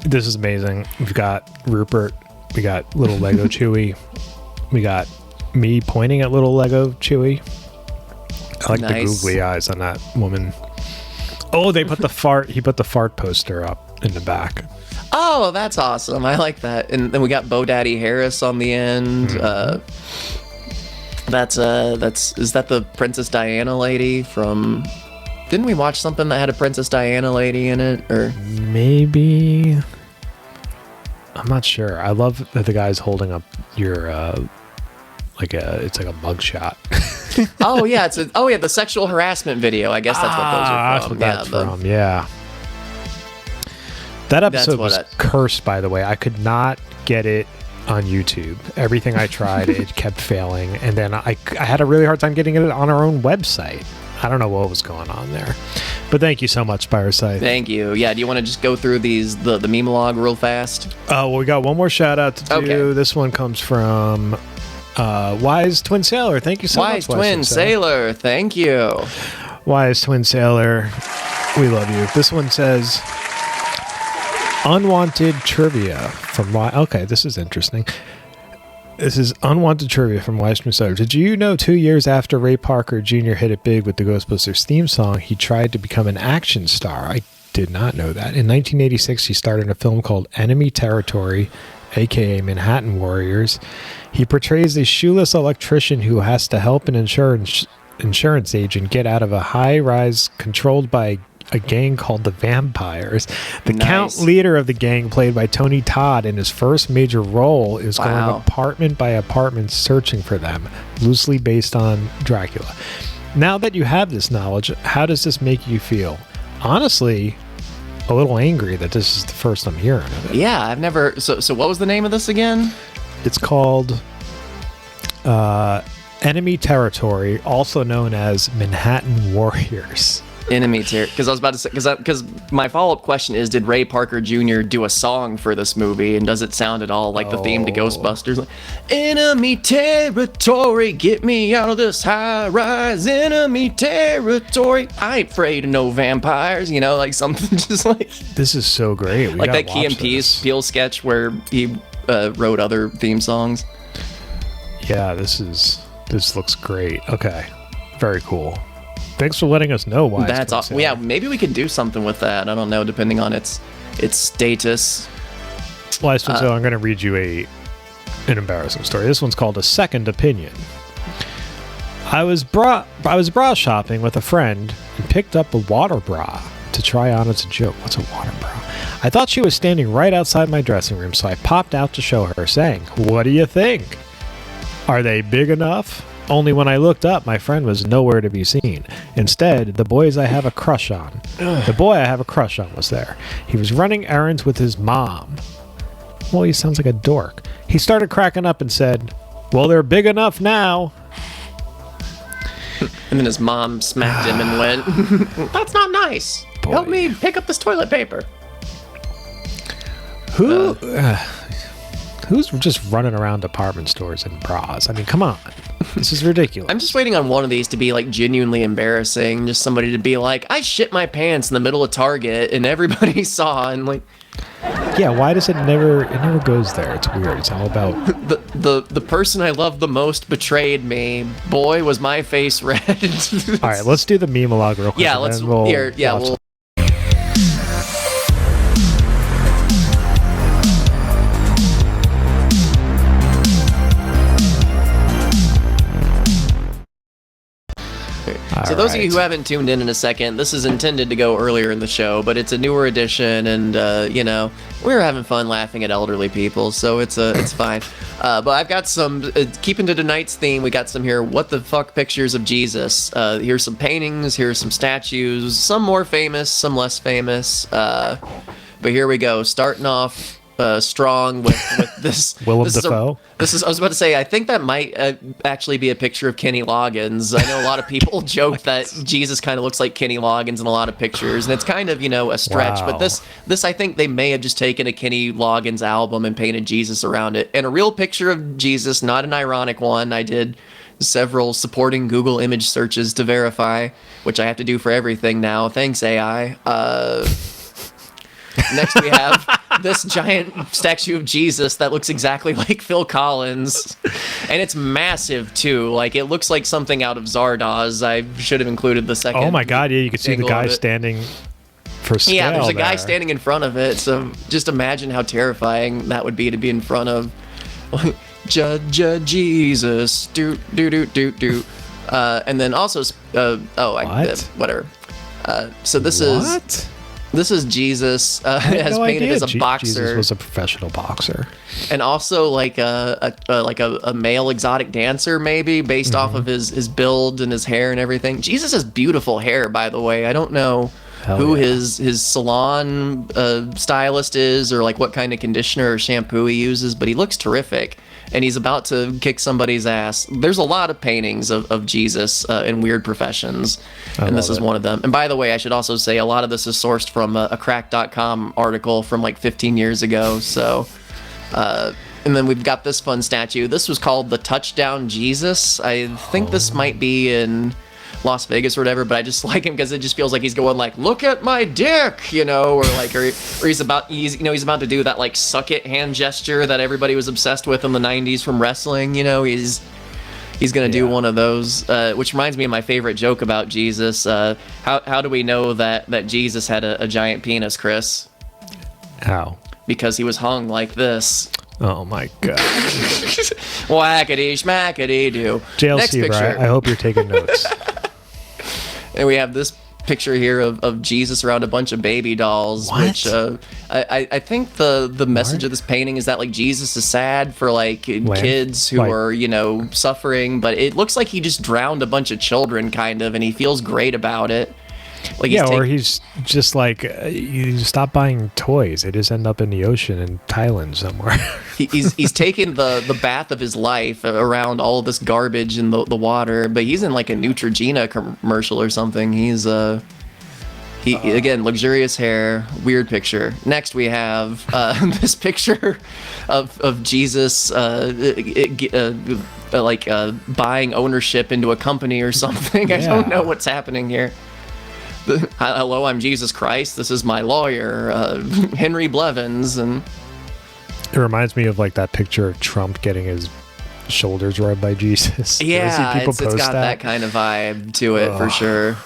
This is amazing. We've got Rupert. We got little Lego Chewie. We got me pointing at little Lego Chewie. I like the googly eyes on that woman. Oh, they put the fart. He put the fart poster up in the back. Oh, that's awesome. I like that. And then we got Bo Daddy Harris on the end. Is that the Princess Diana lady from? Didn't we watch something that had a Princess Diana lady in it? Or maybe I'm not sure. I love that the guy's holding up your it's like a mugshot. Oh yeah, the sexual harassment video. I guess that's what those are from. That's what that's from. Yeah. That episode was cursed, by the way. I could not get it on YouTube. Everything I tried, it kept failing. And then I had a really hard time getting it on our own website. I don't know what was going on there. But thank you so much, Spiroscythe. Thank you. Yeah, do you want to just go through the meme log real fast? Well, we got one more shout out to do. Okay. This one comes from Wise Twin Sailor. Thank you so much, Wise Twin Sailor. Thank you. Wise Twin Sailor. We love you. This one says, unwanted trivia from Okay, this is interesting. This is unwanted trivia from Wise Twin Sailor. Did you know 2 years after Ray Parker Jr. hit it big with the Ghostbusters theme song, he tried to become an action star? I did not know that. In 1986, he starred in a film called Enemy Territory, aka Manhattan Warriors. He portrays a shoeless electrician who has to help an insurance agent get out of a high-rise controlled by a gang called the Vampires. The Count leader of the gang, played by Tony Todd, in his first major role, is going apartment by apartment searching for them, loosely based on Dracula. Now that you have this knowledge, how does this make you feel? Honestly, a little angry that this is the first I'm hearing of it. Yeah, I've never... So what was the name of this again? It's called Enemy Territory, also known as Manhattan Warriors. Enemy territory. Because I was about to say, because my follow-up question is, did Ray Parker Jr. do a song for this movie, and does it sound at all like the theme to Ghostbusters? Like, enemy territory, get me out of this high-rise. Enemy territory, I ain't afraid of no vampires. You know, like something just like This is so great. like that Key and Peele sketch where he wrote other theme songs. Yeah, this looks great. Okay, very cool. Thanks for letting us know why. That's awesome. Yeah, maybe we could do something with that. I don't know, depending on its status. Well, so I'm going to read you an embarrassing story. This one's called A Second Opinion. I was bra shopping with a friend and picked up a water bra to try on as a joke. What's a water bra? I thought she was standing right outside my dressing room, so I popped out to show her, saying, "What do you think? Are they big enough?" Only when I looked up, my friend was nowhere to be seen. Instead, the boy I have a crush on was there. He was running errands with his mom. Well, he sounds like a dork. He started cracking up and said, "Well, they're big enough now." And then his mom smacked him and went, "That's not nice. Boy. Help me pick up this toilet paper." Who's just running around department stores in bras? I mean, come on. This is ridiculous. I'm just waiting on one of these to be like genuinely embarrassing. Just somebody to be like, "I shit my pants in the middle of Target and everybody saw," and like, yeah, why does it never goes there? It's weird. It's all about the person I love the most betrayed me. Boy, was my face red. All right, let's do the meme-a-log real quick. Yeah, let's we'll So those of you who haven't tuned in a second, this is intended to go earlier in the show, but it's a newer edition, and we're having fun laughing at elderly people, so it's fine. But I've got some keeping to tonight's theme. We got some here. What the fuck pictures of Jesus? Here's some paintings. Here's some statues. Some more famous, some less famous. But here we go. Starting off strong with this. Willem Dafoe. I was about to say, I think that might actually be a picture of Kenny Loggins. I know a lot of people joke that Jesus kind of looks like Kenny Loggins in a lot of pictures, and it's kind of, a stretch. Wow. But this I think they may have just taken a Kenny Loggins album and painted Jesus around it. And a real picture of Jesus, not an ironic one. I did several supporting Google image searches to verify, which I have to do for everything now. Thanks, AI. Next, we have this giant statue of Jesus that looks exactly like Phil Collins. And it's massive, too. Like, it looks like something out of Zardoz. I should have included the second. Oh, my God. Yeah, you can see the guy standing for scale. Yeah, there's a guy standing in front of it. So just imagine how terrifying that would be to be in front of. Judge Jesus. Do. And then also, whatever. So this is. This is Jesus as painted as a boxer. Jesus was a professional boxer, and also like a male exotic dancer, maybe based off of his build and his hair and everything. Jesus has beautiful hair, by the way. I don't know his salon stylist is, or like what kind of conditioner or shampoo he uses, but he looks terrific. And he's about to kick somebody's ass. There's a lot of paintings of Jesus in weird professions, and this is one of them. And by the way, I should also say a lot of this is sourced from a crack.com article from like 15 years ago. So, and then we've got this fun statue. This was called the Touchdown Jesus. I think this might be in Las Vegas or whatever, but I just like him because it just feels like he's going like, "Look at my dick," or he's about to do that like suck it hand gesture that everybody was obsessed with in the 90s from wrestling. He's gonna do one of those, which reminds me of my favorite joke about Jesus. How do we know that Jesus had a giant penis, Chris? How? Because he was hung like this. Oh my God. Whackity schmackity do. JLC, Next picture. I hope you're taking notes. And we have this picture here of Jesus around a bunch of baby dolls, which I think the message of this painting is that like Jesus is sad for like kids who are suffering, but it looks like he just drowned a bunch of children kind of, and he feels great about it. Like he's just like, you stop buying toys. They just end up in the ocean in Thailand somewhere. he's taken the bath of his life around all of this garbage in the water, but he's in like a Neutrogena commercial or something. He's Again, luxurious hair, weird picture. Next, we have this picture of Jesus, buying ownership into a company or something. I don't know what's happening here. Hello, I'm Jesus Christ. This is my lawyer, Henry Blevins, and it reminds me of like that picture of Trump getting his shoulders rubbed by Jesus. Yeah, it's got that kind of vibe to it for sure.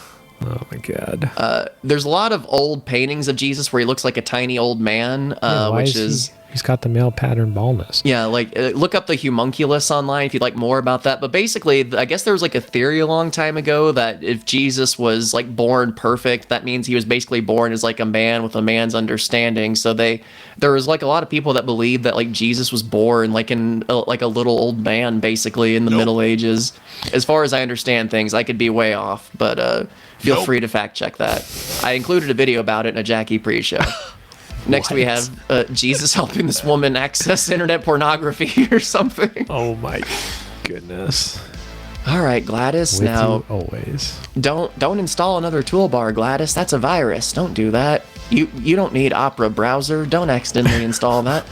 Oh my God. There's a lot of old paintings of Jesus where he looks like a tiny old man, which is he's got the male pattern baldness. Yeah, like look up the homunculus online if you'd like more about that. But basically, I guess there was like a theory a long time ago that if Jesus was like born perfect, that means he was basically born as like a man with a man's understanding. So there was like a lot of people that believed that like Jesus was born like in like a little old man basically in the Middle Ages. As far as I understand things, I could be way off, but feel free to fact check that. I included a video about it in a Jackie Pre show. Next, we have Jesus helping this woman access internet pornography or something. Oh my goodness! All right, Gladys. With now, you always don't install another toolbar, Gladys. That's a virus. Don't do that. You don't need Opera browser. Don't accidentally install that.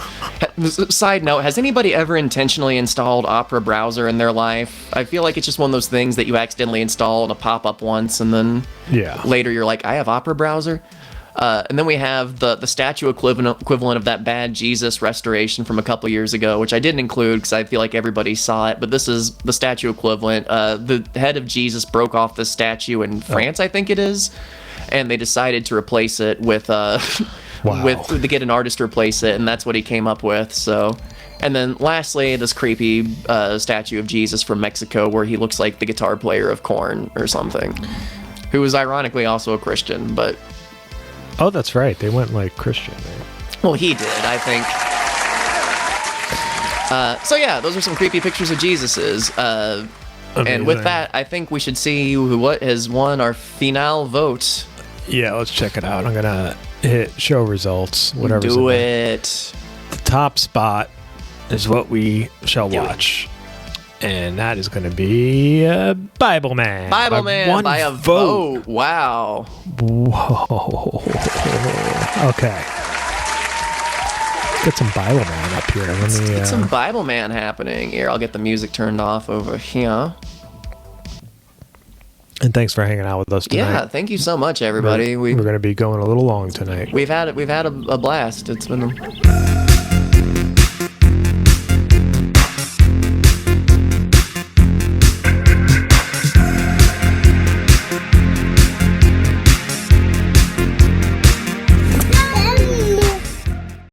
Side note: has anybody ever intentionally installed Opera browser in their life? I feel like it's just one of those things that you accidentally install in a pop-up once, and then later you're like, I have Opera browser. And then we have the statue equivalent of that bad Jesus restoration from a couple years ago, which I didn't include because I feel like everybody saw it. But this is the statue equivalent. The head of Jesus broke off this statue in France, I think it is, and they decided to replace it with to get an artist to replace it, and that's what he came up with. So. And then lastly, this creepy statue of Jesus from Mexico where he looks like the guitar player of Korn or something, who is ironically also a Christian, but... Oh, that's right. They went like Christian. Right? Well, he did, I think. So yeah, those are some creepy pictures of Jesuses. And with that, I think we should see what has won our final vote. Yeah, let's check it out. I'm gonna hit show results. Whatever's Do it. The top spot is what we shall watch. And that is going to be Bibleman. Bibleman by a vote. Wow. Whoa. Okay. Let's get some Bibleman up here. Let's get some Bibleman happening. Here, I'll get the music turned off over here. And thanks for hanging out with us tonight. Yeah, thank you so much, everybody. We're going to be going a little long tonight. We've had a blast. It's been